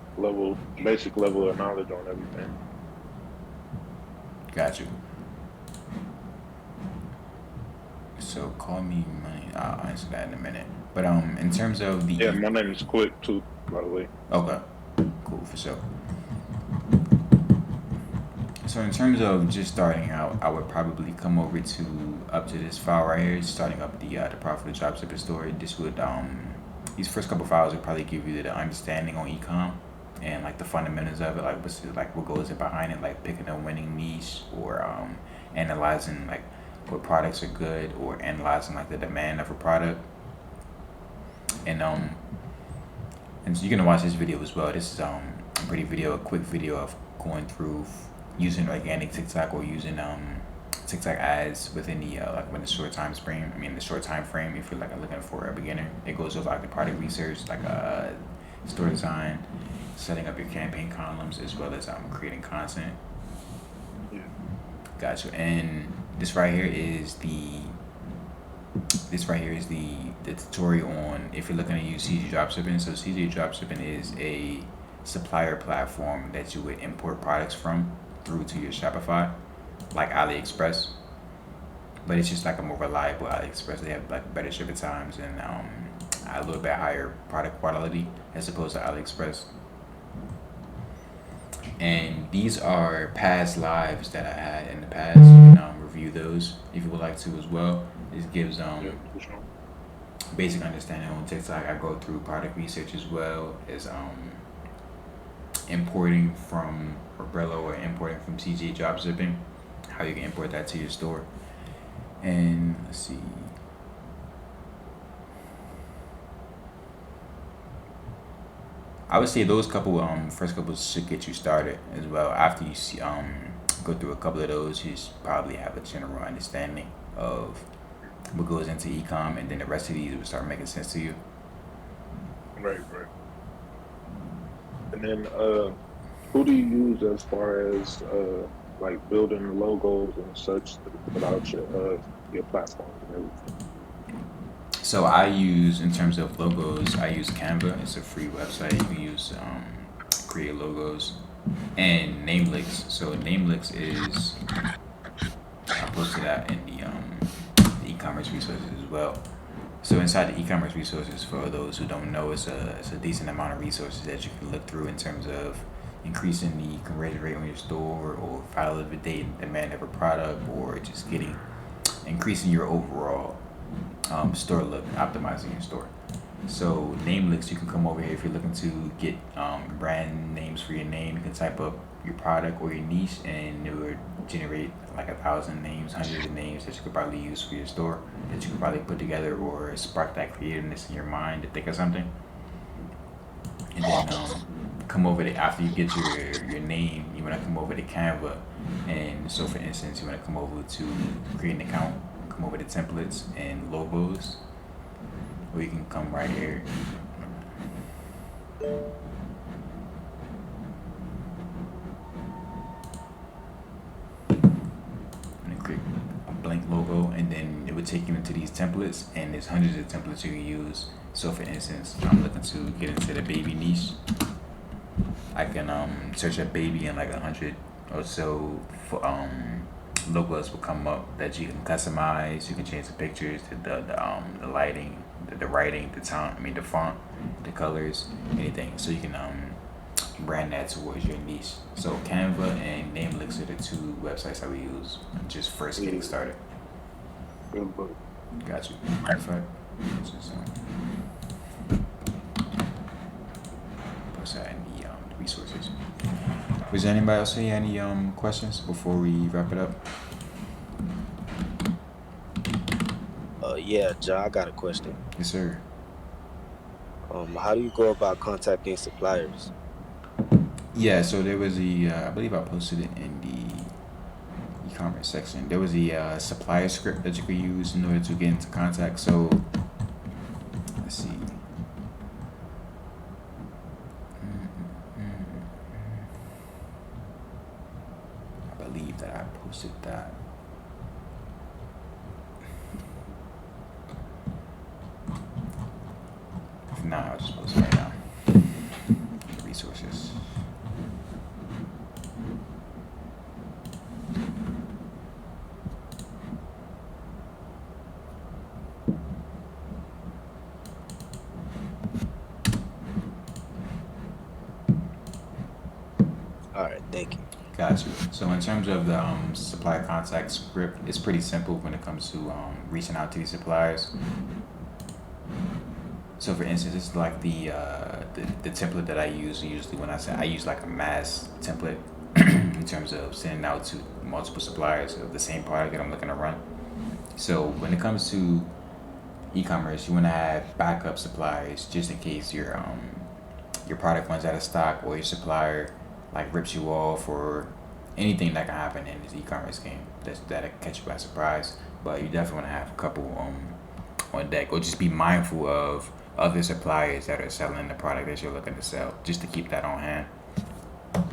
basic level of knowledge on everything. Got you. So call me money. I'll answer that in a minute. But in terms of the My name is Quick too, by the way. Okay, cool, for sure. So in terms of just starting out, I would probably come over up to this file right here, starting up the profitable dropshipper store. This would these first couple files would probably give you the understanding on ecom and like the fundamentals of it, like what goes in behind it, like picking a winning niche or analyzing like what products are good or analyzing like the demand of a product. And so you're gonna watch this video as well. This is a quick video of going through using organic TikTok or using TikTok ads within the the short time frame. If you're like looking for a beginner, it goes over like the product research, like store design, setting up your campaign columns, as well as creating content. Yeah. Gotcha. And this right here is the tutorial on if you're looking to use CG Dropshipping. So CG Dropshipping is a supplier platform that you would import products from through to your Shopify, like AliExpress. But it's just like a more reliable AliExpress. They have like better shipping times and a little bit higher product quality as opposed to AliExpress. And these are past lives that I had in the past. You can review those if you would like to as well. This gives basic understanding on TikTok. I go through product research as well as importing from Umbrella or importing from CG Dropshipping, how you can import that to your store. And let's see. I would say those first couple should get you started as well. After you see go through a couple of those, you should probably have a general understanding of what goes into ecom, and then the rest of these will start making sense to you. Right. And then who do you use as far as like building logos and such about your platform and everything? So I use, in terms of logos, I use Canva. It's a free website. You can use create logos, and Namelix. So Namelix is, I posted that in the e-commerce resources as well. So inside the e-commerce resources, for those who don't know, it's a decent amount of resources that you can look through in terms of increasing the conversion rate on your store, or validating demand of a product, or just increasing your overall store look, optimizing your store. So name links, you can come over here if you're looking to get brand names for your name. You can type up your product or your niche, and it will generate like 1,000 names, hundreds of names that you could probably use for your store that you could probably put together or spark that creativeness in your mind to think of something. And then come over to after you get your name, you want to come over to Canva, and so for instance, you want to come over to create an account, come over to templates and logos, or you can come right here. And click a blank logo, and then it would take you into these templates, and there's hundreds of templates you can use. So for instance, I'm looking to get into the baby niche. I can search a baby, and like 100 or so for, logos will come up that you can customize. You can change the pictures, the lighting, the writing, the tone. I mean the font, the colors, anything. So you can brand that towards your niche. So Canva and Namelix are the two websites that we use just first getting started. Good book. Got you. Perfect. Just, post that in the resources. Was there anybody else here any questions before we wrap it up? Yeah, John, I got a question. Yes, sir. How do you go about contacting suppliers? Yeah, so there was I believe I posted it in the e-commerce section. There was a supplier script that you could use in order to get into contact. So let's see. I believe that I posted that. If not, I'll just post it right now. Resources. All right, thank you. Got you. So in terms of the supplier contact script, it's pretty simple when it comes to reaching out to these suppliers. So for instance, it's like the template that I use usually when I use like a mass template in terms of sending out to multiple suppliers of the same product that I'm looking to run. So when it comes to e-commerce, you want to have backup suppliers just in case your product runs out of stock or your supplier like rips you off, or anything that can happen in this e-commerce game that'll catch you by surprise. But you definitely want to have a couple on deck, or just be mindful of other suppliers that are selling the product that you're looking to sell, just to keep that on hand.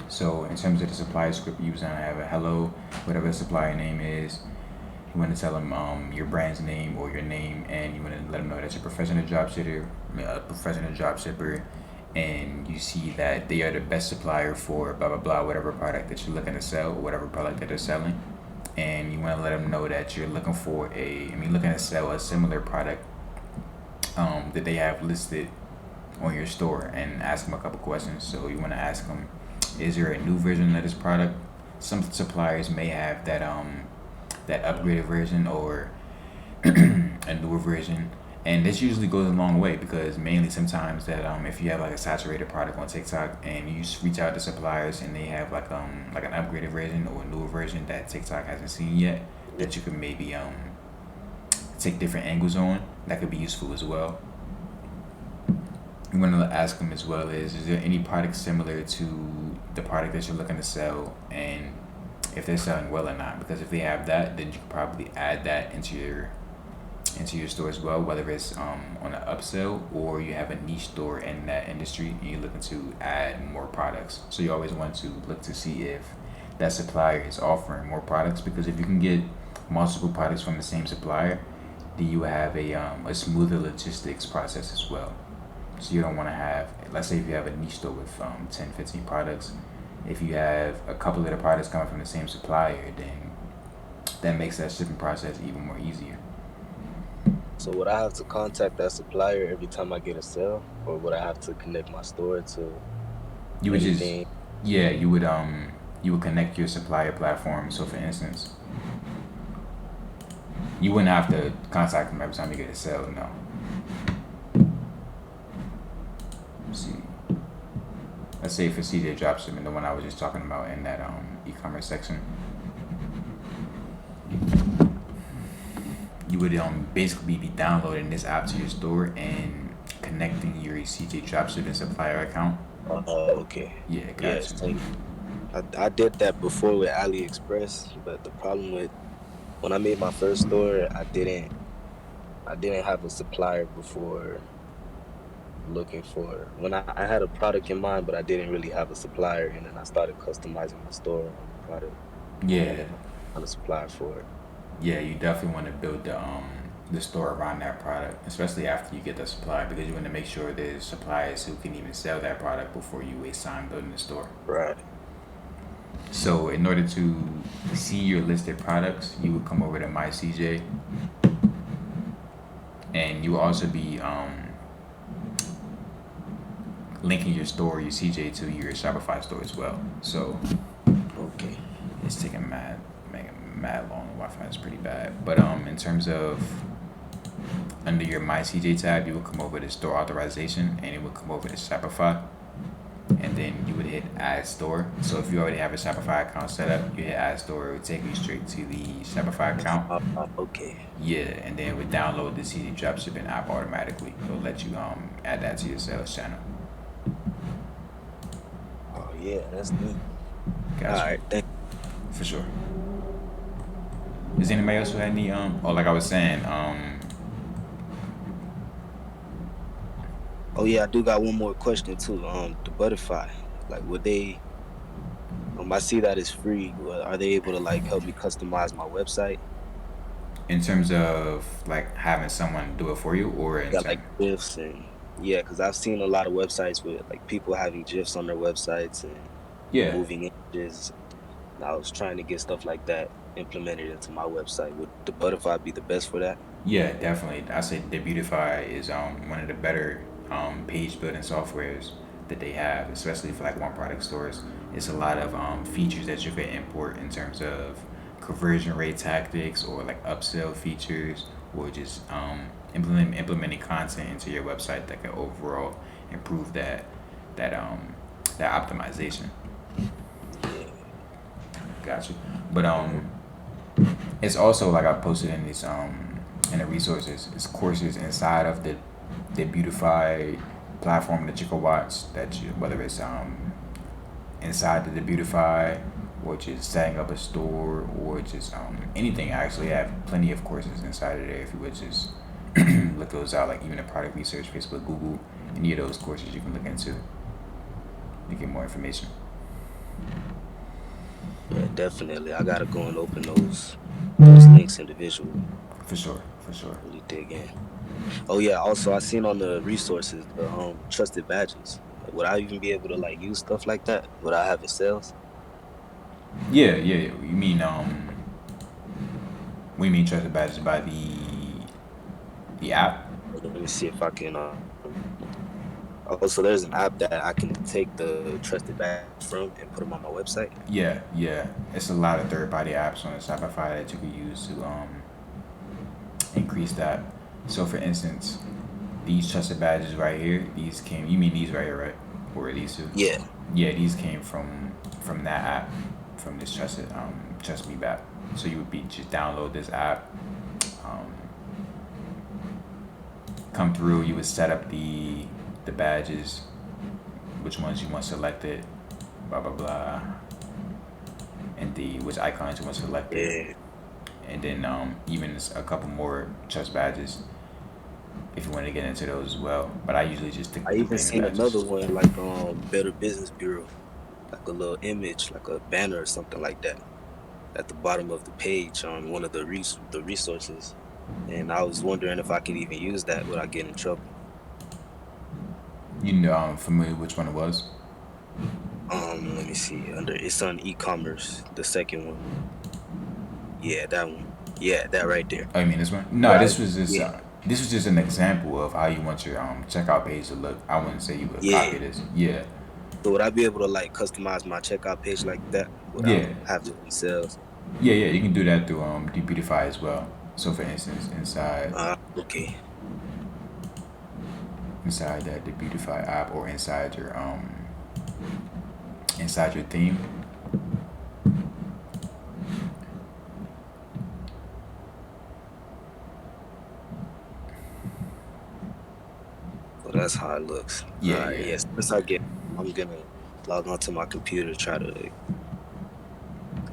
So in terms of the supplier script, you want to have a hello, whatever the supplier name is. You want to tell them your brand's name or your name, and you want to let them know that you're a professional dropshipper, and you see that they are the best supplier for blah blah blah, whatever product that you're looking to sell, or whatever product that they're selling. And you want to let them know that you're looking to sell a similar product that they have listed on your store, and ask them a couple questions. So you want to ask them, is there a new version of this product? Some suppliers may have that upgraded version or a newer version, and this usually goes a long way, because mainly sometimes that if you have like a saturated product on TikTok and you reach out to suppliers and they have like an upgraded version or a newer version that TikTok hasn't seen yet, that you can maybe take different angles on, that could be useful as well. You want to ask them as well is there any product similar to the product that you're looking to sell, and if they're selling well or not, because if they have that, then you can probably add that into your store as well, whether it's on an upsell or you have a niche store in that industry and you're looking to add more products. So you always want to look to see if that supplier is offering more products, because if you can get multiple products from the same supplier, then you have a smoother logistics process as well. So you don't want to have, let's say if you have a niche store with 10, 15 products, if you have a couple of the products coming from the same supplier, then that makes that shipping process even more easier. So would I have to contact that supplier every time I get a sale, or would I have to connect my store to You would anything? you would connect your supplier platform. So for instance, you wouldn't have to contact them every time you get a sale, no. let's say for CJ Dropshipping, the one I was just talking about in that e-commerce section, you would basically be downloading this app to your store and connecting your CJ Dropshipping supplier account. Okay. Yeah, Yes, gotcha. thank you. I did that before with AliExpress, but the problem with when I made my first store, I didn't have a supplier before looking for when I had a product in mind, but I didn't really have a supplier, and then I started customizing my store on the product, and Yeah, then I found a supplier for it. yeah, you definitely want to build the store around that product, especially after you get the supply, because you want to make sure there's suppliers who can even sell that product before you waste time building the store. Right. So in order to see your listed products, you would come over to MyCJ, and you will also be linking your store, your CJ, to your Shopify store as well. So Okay. it's making mad long. The Wi-Fi is pretty bad. But in terms of under your MyCJ tab, you will come over to store authorization, and it will come over to Shopify, and then you would hit add store. So if you already have a Shopify account set up, you hit add store. It would take you straight to the Shopify account. Okay. Yeah, and then it would download the CJ Dropshipping app automatically. It'll let you add that to your sales channel. Oh yeah, that's neat. Gotcha. All right, thank. For sure. Is anybody else who had any oh, like I was saying, Oh yeah, I do got one more question too. The Butterfly, like, would they? I see that it's free. Are they able to like help me customize my website? in terms of like having someone do it for you, or in Yeah, terms, like GIFs and yeah, because I've seen a lot of websites with like people having GIFs on their websites and yeah, moving images. And I was trying to get stuff like that implemented into my website. Would the Butterfly be the best for that? yeah, definitely. I say the Beautify is one of the better page building softwares that they have, especially for like one product stores. It's a lot of features that you can import in terms of conversion rate tactics or like upsell features, or just implementing content into your website that can overall improve that um that optimization. Gotcha. But it's also like I posted in these in the resources. It's courses inside of the Beautify platform that you can watch. That you, whether it's inside the Beautify, or just setting up a store, or just anything. I actually have plenty of courses inside of there. If you would just look those out, like even the product research, Facebook, Google, any of those courses you can look into to get more information. Yeah, definitely. I gotta go and open those links individually. For sure, for sure. Really dig in. Oh yeah, also I seen on the resources the trusted badges. Like, would I even be able to like use stuff like that? Would I have it sales? Yeah, yeah. You mean we mean trusted badges by the app? Let me see if I can. Oh, so there's an app that I can take the trusted badge from and put them on my website. Yeah, yeah. It's a lot of third party apps on the Shopify that you could use to increase that. So for instance, these trusted badges right here, these came. You mean these right here, right? Or these two? Yeah. Yeah, these came from that app, from this trusted Trust Me app. So you would be just download this app, come through. You would set up the badges, which ones you want selected, blah blah blah, and which icons you want selected, Yeah. and then even a couple more trust badges if you want to get into those as well. But I usually just stick I with the even payment seen badges. another one like Better Business Bureau, like a little image, like a banner or something like that, at the bottom of the page on one of the resources. And I was wondering if I can even use that without getting in trouble. You know, I'm familiar which one it was. Let me see. It's on e-commerce, the second one. Yeah, that one. Yeah, that right there. Oh, you mean this one? No, Right. this was just Yeah. this was just an example of how you want your checkout page to look. I wouldn't say you would Yeah. copy this. Yeah, So would I be able to like customize my checkout page like that without yeah, having any sales? yeah, yeah. You can do that through Beautify as well. So for instance, Okay. inside that the Beautify app, or inside your inside your theme. So that's how it looks. Yeah, All right, yeah. yes. Once I'm gonna log onto my computer, try to.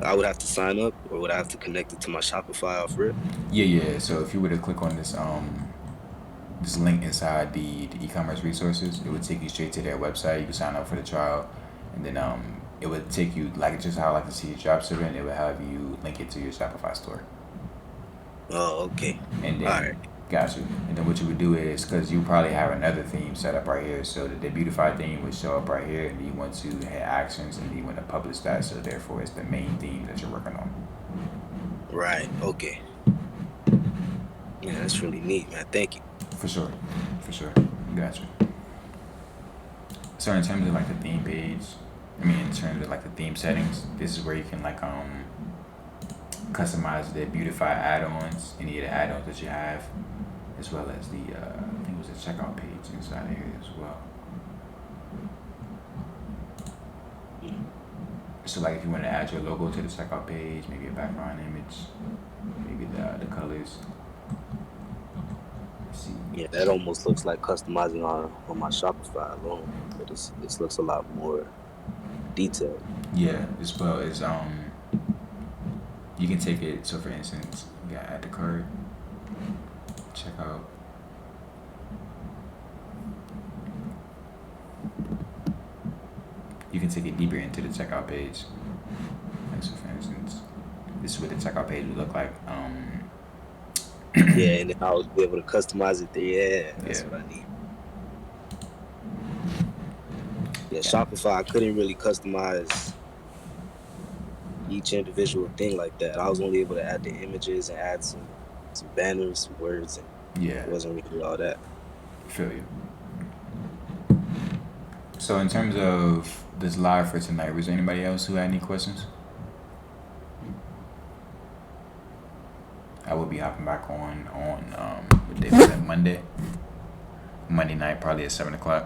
I would have to sign up, or would I have to connect it to my Shopify off rip? Yeah. So if you were to click on this link inside the e-commerce resources, it would take you straight to their website. You can sign up for the trial, and then it would take you like just how I like to see your job servant. It would have you link it to your Shopify store. Oh, okay. And All then right. got you. And then what you would do is because you probably have another theme set up right here, so the Beautify theme would show up right here, and you want to hit actions, and you want to publish that. So therefore, it's the main theme that you're working on. Right. Okay. Yeah, that's really neat, man. Thank you. For sure. Got you. So in terms of like the theme page, in terms of like the theme settings, this is where you can like customize the Beautify add-ons, any of the add-ons that you have, as well as the I think it was a checkout page inside here as well. So like if you want to add your logo to the checkout page, maybe a background image, maybe the colors. Let's see. Yeah, that almost looks like customizing on my Shopify alone, but this looks a lot more detailed. Yeah, as well as you can take it. So for instance, you got add to cart, checkout. You can take it deeper into the checkout page. Like so for instance, this is what the checkout page would look like. Yeah, and then I would be able to customize it there. Yeah, that's what I need. Yeah, Shopify, I couldn't really customize each individual thing like that. I was only able to add the images and add some banners, some words, and it wasn't really all that. Feel you. So in terms of this live for tonight, was there anybody else who had any questions? I will be hopping back on what day was that? Monday night, probably at 7:00.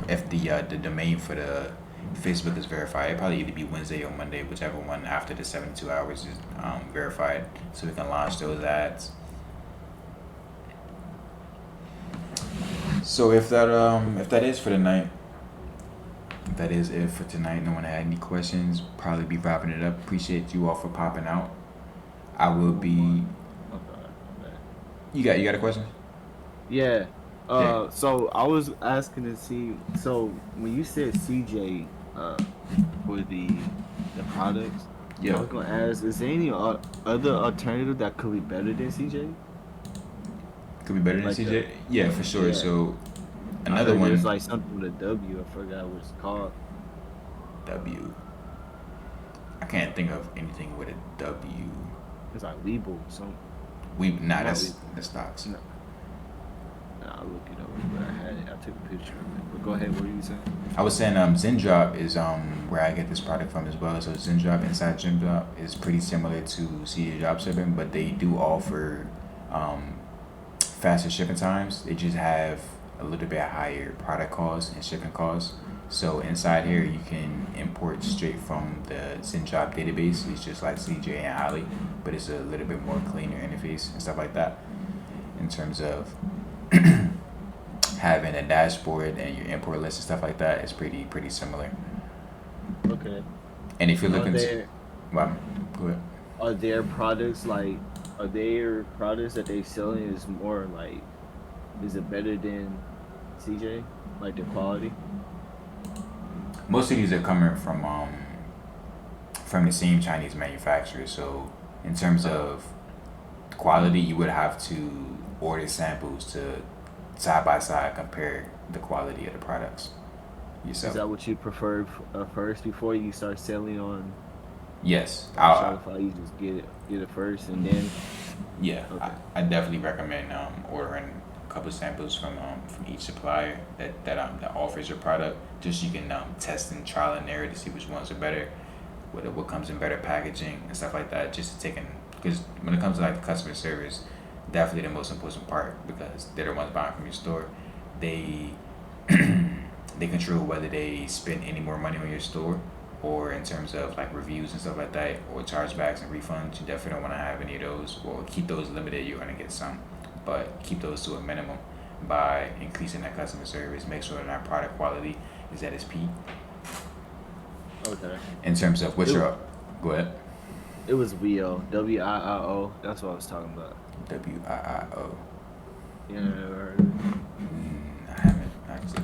If the domain for the Facebook is verified, it'll probably either be Wednesday or Monday, whichever one after the 72 hours is verified, so we can launch those ads. So if that is for the night, if that is it for tonight, no one had any questions, probably be wrapping it up. Appreciate you all for popping out. I will be. You got a question? Yeah. So I was asking to see. So when you said CJ, for the products, I was gonna ask: is there any other alternative that could be better than CJ? Could be better than CJ? Yeah, for sure. Yeah. So another one. There's like something with a W. I forgot what it's called. W. I can't think of anything with a W. It's like Weeble. That's stocks. No. I'll look it up. But I had it. I took a picture of it. But go ahead. What were you saying? I was saying Zendrop is where I get this product from as well. So Zendrop, inside Zendrop, is pretty similar to CJ Dropshipping, but they do offer faster shipping times. They just have a little bit higher product costs and shipping costs. So inside here, you can import straight from the Zendrop database. It's just like CJ and Ali, but it's a little bit more cleaner interface and stuff like that. In terms of having a dashboard and your import list and stuff like that, it's pretty similar. Okay. And if you're looking to, well, go ahead. Are their products that they selling is more like, is it better than CJ? Like the quality? Most of these are coming from the same Chinese manufacturer. So in terms of quality, you would have to order samples to side by side compare the quality of the products yourself. Is that what you prefer first before you start selling on? Yes. Shopify, you just get it first and then. Yeah, okay. I definitely recommend ordering a couple of samples from each supplier that offers your product, just so you can test and trial and error to see which ones are better, what comes in better packaging and stuff like that. Just to take in, because when it comes to like the customer service, definitely the most important part, because they're the ones buying from your store. They they control whether they spend any more money on your store, or in terms of like reviews and stuff like that, or chargebacks and refunds. You definitely don't want to have any of those, or keep those limited. You're gonna get some, but keep those to a minimum by increasing that customer service. Make sure that our product quality is at its peak. Okay. In terms of what your, go ahead. It was WIO, WIIO. That's what I was talking about. WIIO. You never heard of it? I haven't actually.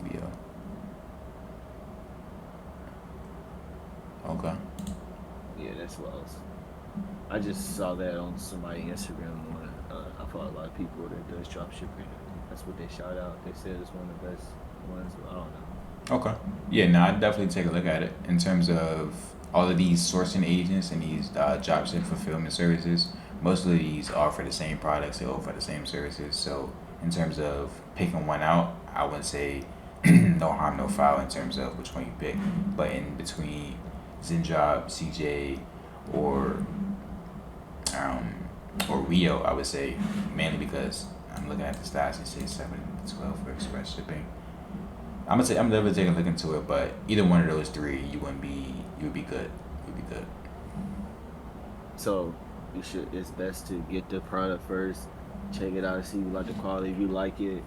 WIO. Okay. Yeah, that's what I just saw that on somebody's Instagram. I follow a lot of people that does drop shipping. That's what they shout out. They said it's one of the best ones. I don't know. Okay. Yeah, no, I'd definitely take a look at it. In terms of all of these sourcing agents and these dropship fulfillment services, most of these offer the same products, they offer the same services. So in terms of picking one out, I wouldn't say no harm, no foul in terms of which one you pick. But in between Zenjob, CJ, or Rio, I would say, mainly because I'm looking at the stats. It says 7 to 12 for express shipping. I'm never taking a look into it, but either one of those three, you would be good. You'd be good. So it's best to get the product first, check it out, see if you like the quality. If you like it,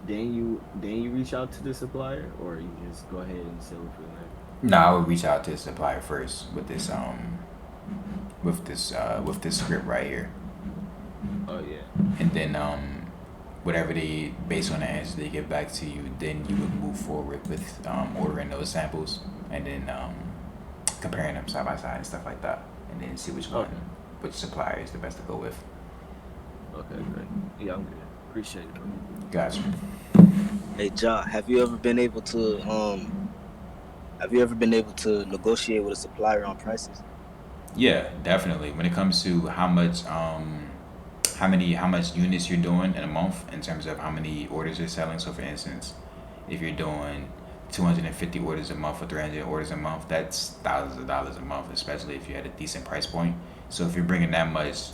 then you reach out to the supplier, or you just go ahead and sell it for that. No, I would reach out to the supplier first with this script right here. Oh yeah. And then whatever they, based on the answer they get back to you, then you would move forward with ordering those samples, and then comparing them side by side and stuff like that, and then see which supplier is the best to go with. Okay, great. Yeah, I'm good. Appreciate it, bro. Gotcha. Hey, Jah, have you ever been able to negotiate with a supplier on prices? Yeah, definitely. When it comes to how much units you're doing in a month, in terms of how many orders you're selling. So for instance, if you're doing 250 orders a month or 300 orders a month, that's thousands of dollars a month, especially if you had a decent price point. So if you're bringing that much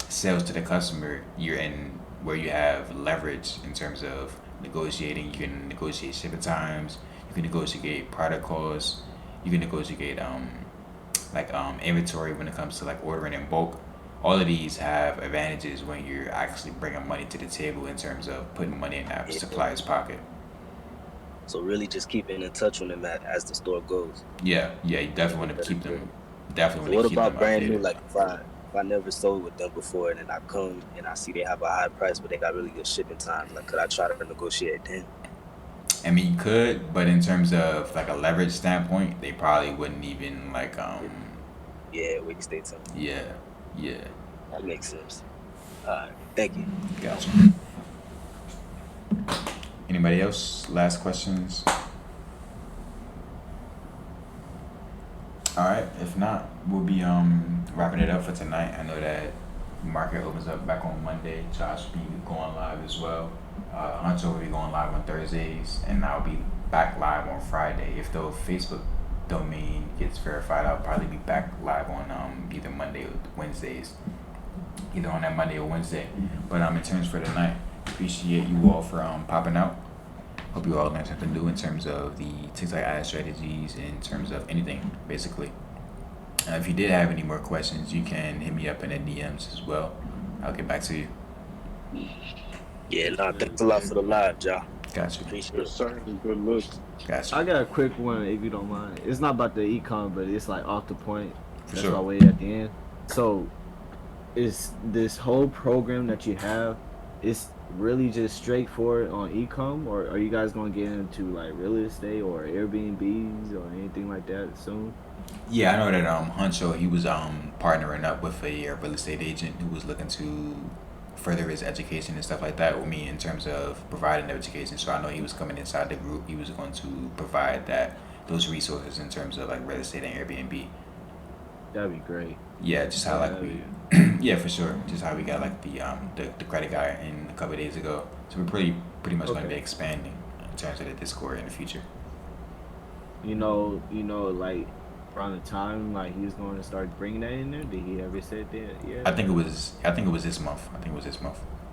sales to the customer, you're in where you have leverage in terms of negotiating. You can negotiate shipping times, you can negotiate product costs, you can negotiate inventory when it comes to like ordering in bulk. All of these have advantages when you're actually bringing money to the table in terms of putting money in that supplier's pocket. So really just keeping in touch with them as the store goes. Yeah, you definitely want to keep them. Definitely. So what about brand new? Like if I never sold with them before, and then I come and I see they have a high price, but they got really good shipping times. Like, could I try to negotiate then? I mean, you could, but in terms of like a leverage standpoint, they probably wouldn't even like. Yeah, we can stay tuned. Yeah. That makes sense. Thank you. Gotcha. Anybody else? Last questions? All right. If not, we'll be wrapping it up for tonight. I know that market opens up back on Monday. Josh will be going live as well. Hunter will be going live on Thursdays, and I'll be back live on Friday. If the Facebook domain gets verified, I'll probably be back live on either Monday or Wednesdays. Either on that Monday or Wednesday. But in terms for tonight, appreciate you all for popping out. Hope you all learned something new in terms of the TikTok ad strategies, in terms of anything, basically. If you did have any more questions, you can hit me up in the DMs as well. I'll get back to you. Yeah, thanks a lot for the live, Jah. Gotcha. Appreciate it. Sir, good look. Gotcha. I got a quick one, if you don't mind. It's not about the ecom, but it's like off the point. That's sure. why I waited at the end. So, is this whole program that you have, it's really just straightforward on ecom, or are you guys going to get into like real estate or Airbnbs or anything like that soon? Yeah, I know that Huncho, he was partnering up with a real estate agent who was looking to further his education and stuff like that with me in terms of providing the education. So I know he was coming inside the group. He was going to provide those resources in terms of like real estate and Airbnb. That'd be great. Yeah, just how like we, yeah, for sure. Just how we got like the credit guy in a couple of days ago. So we're pretty much going to be expanding in terms of the Discord in the future. You know, like around the time like he was going to start bringing that in there. Did he ever say that? Yeah. I think it was this month.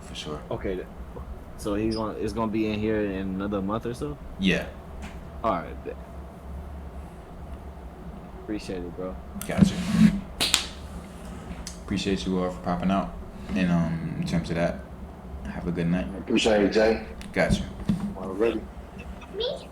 For sure. Okay. So it's gonna be in here in another month or so. Yeah. All right, bet. Appreciate it, bro. Gotcha. Appreciate you all for popping out. And in terms of that, have a good night. Appreciate it, Jay. Gotcha. Already. Me?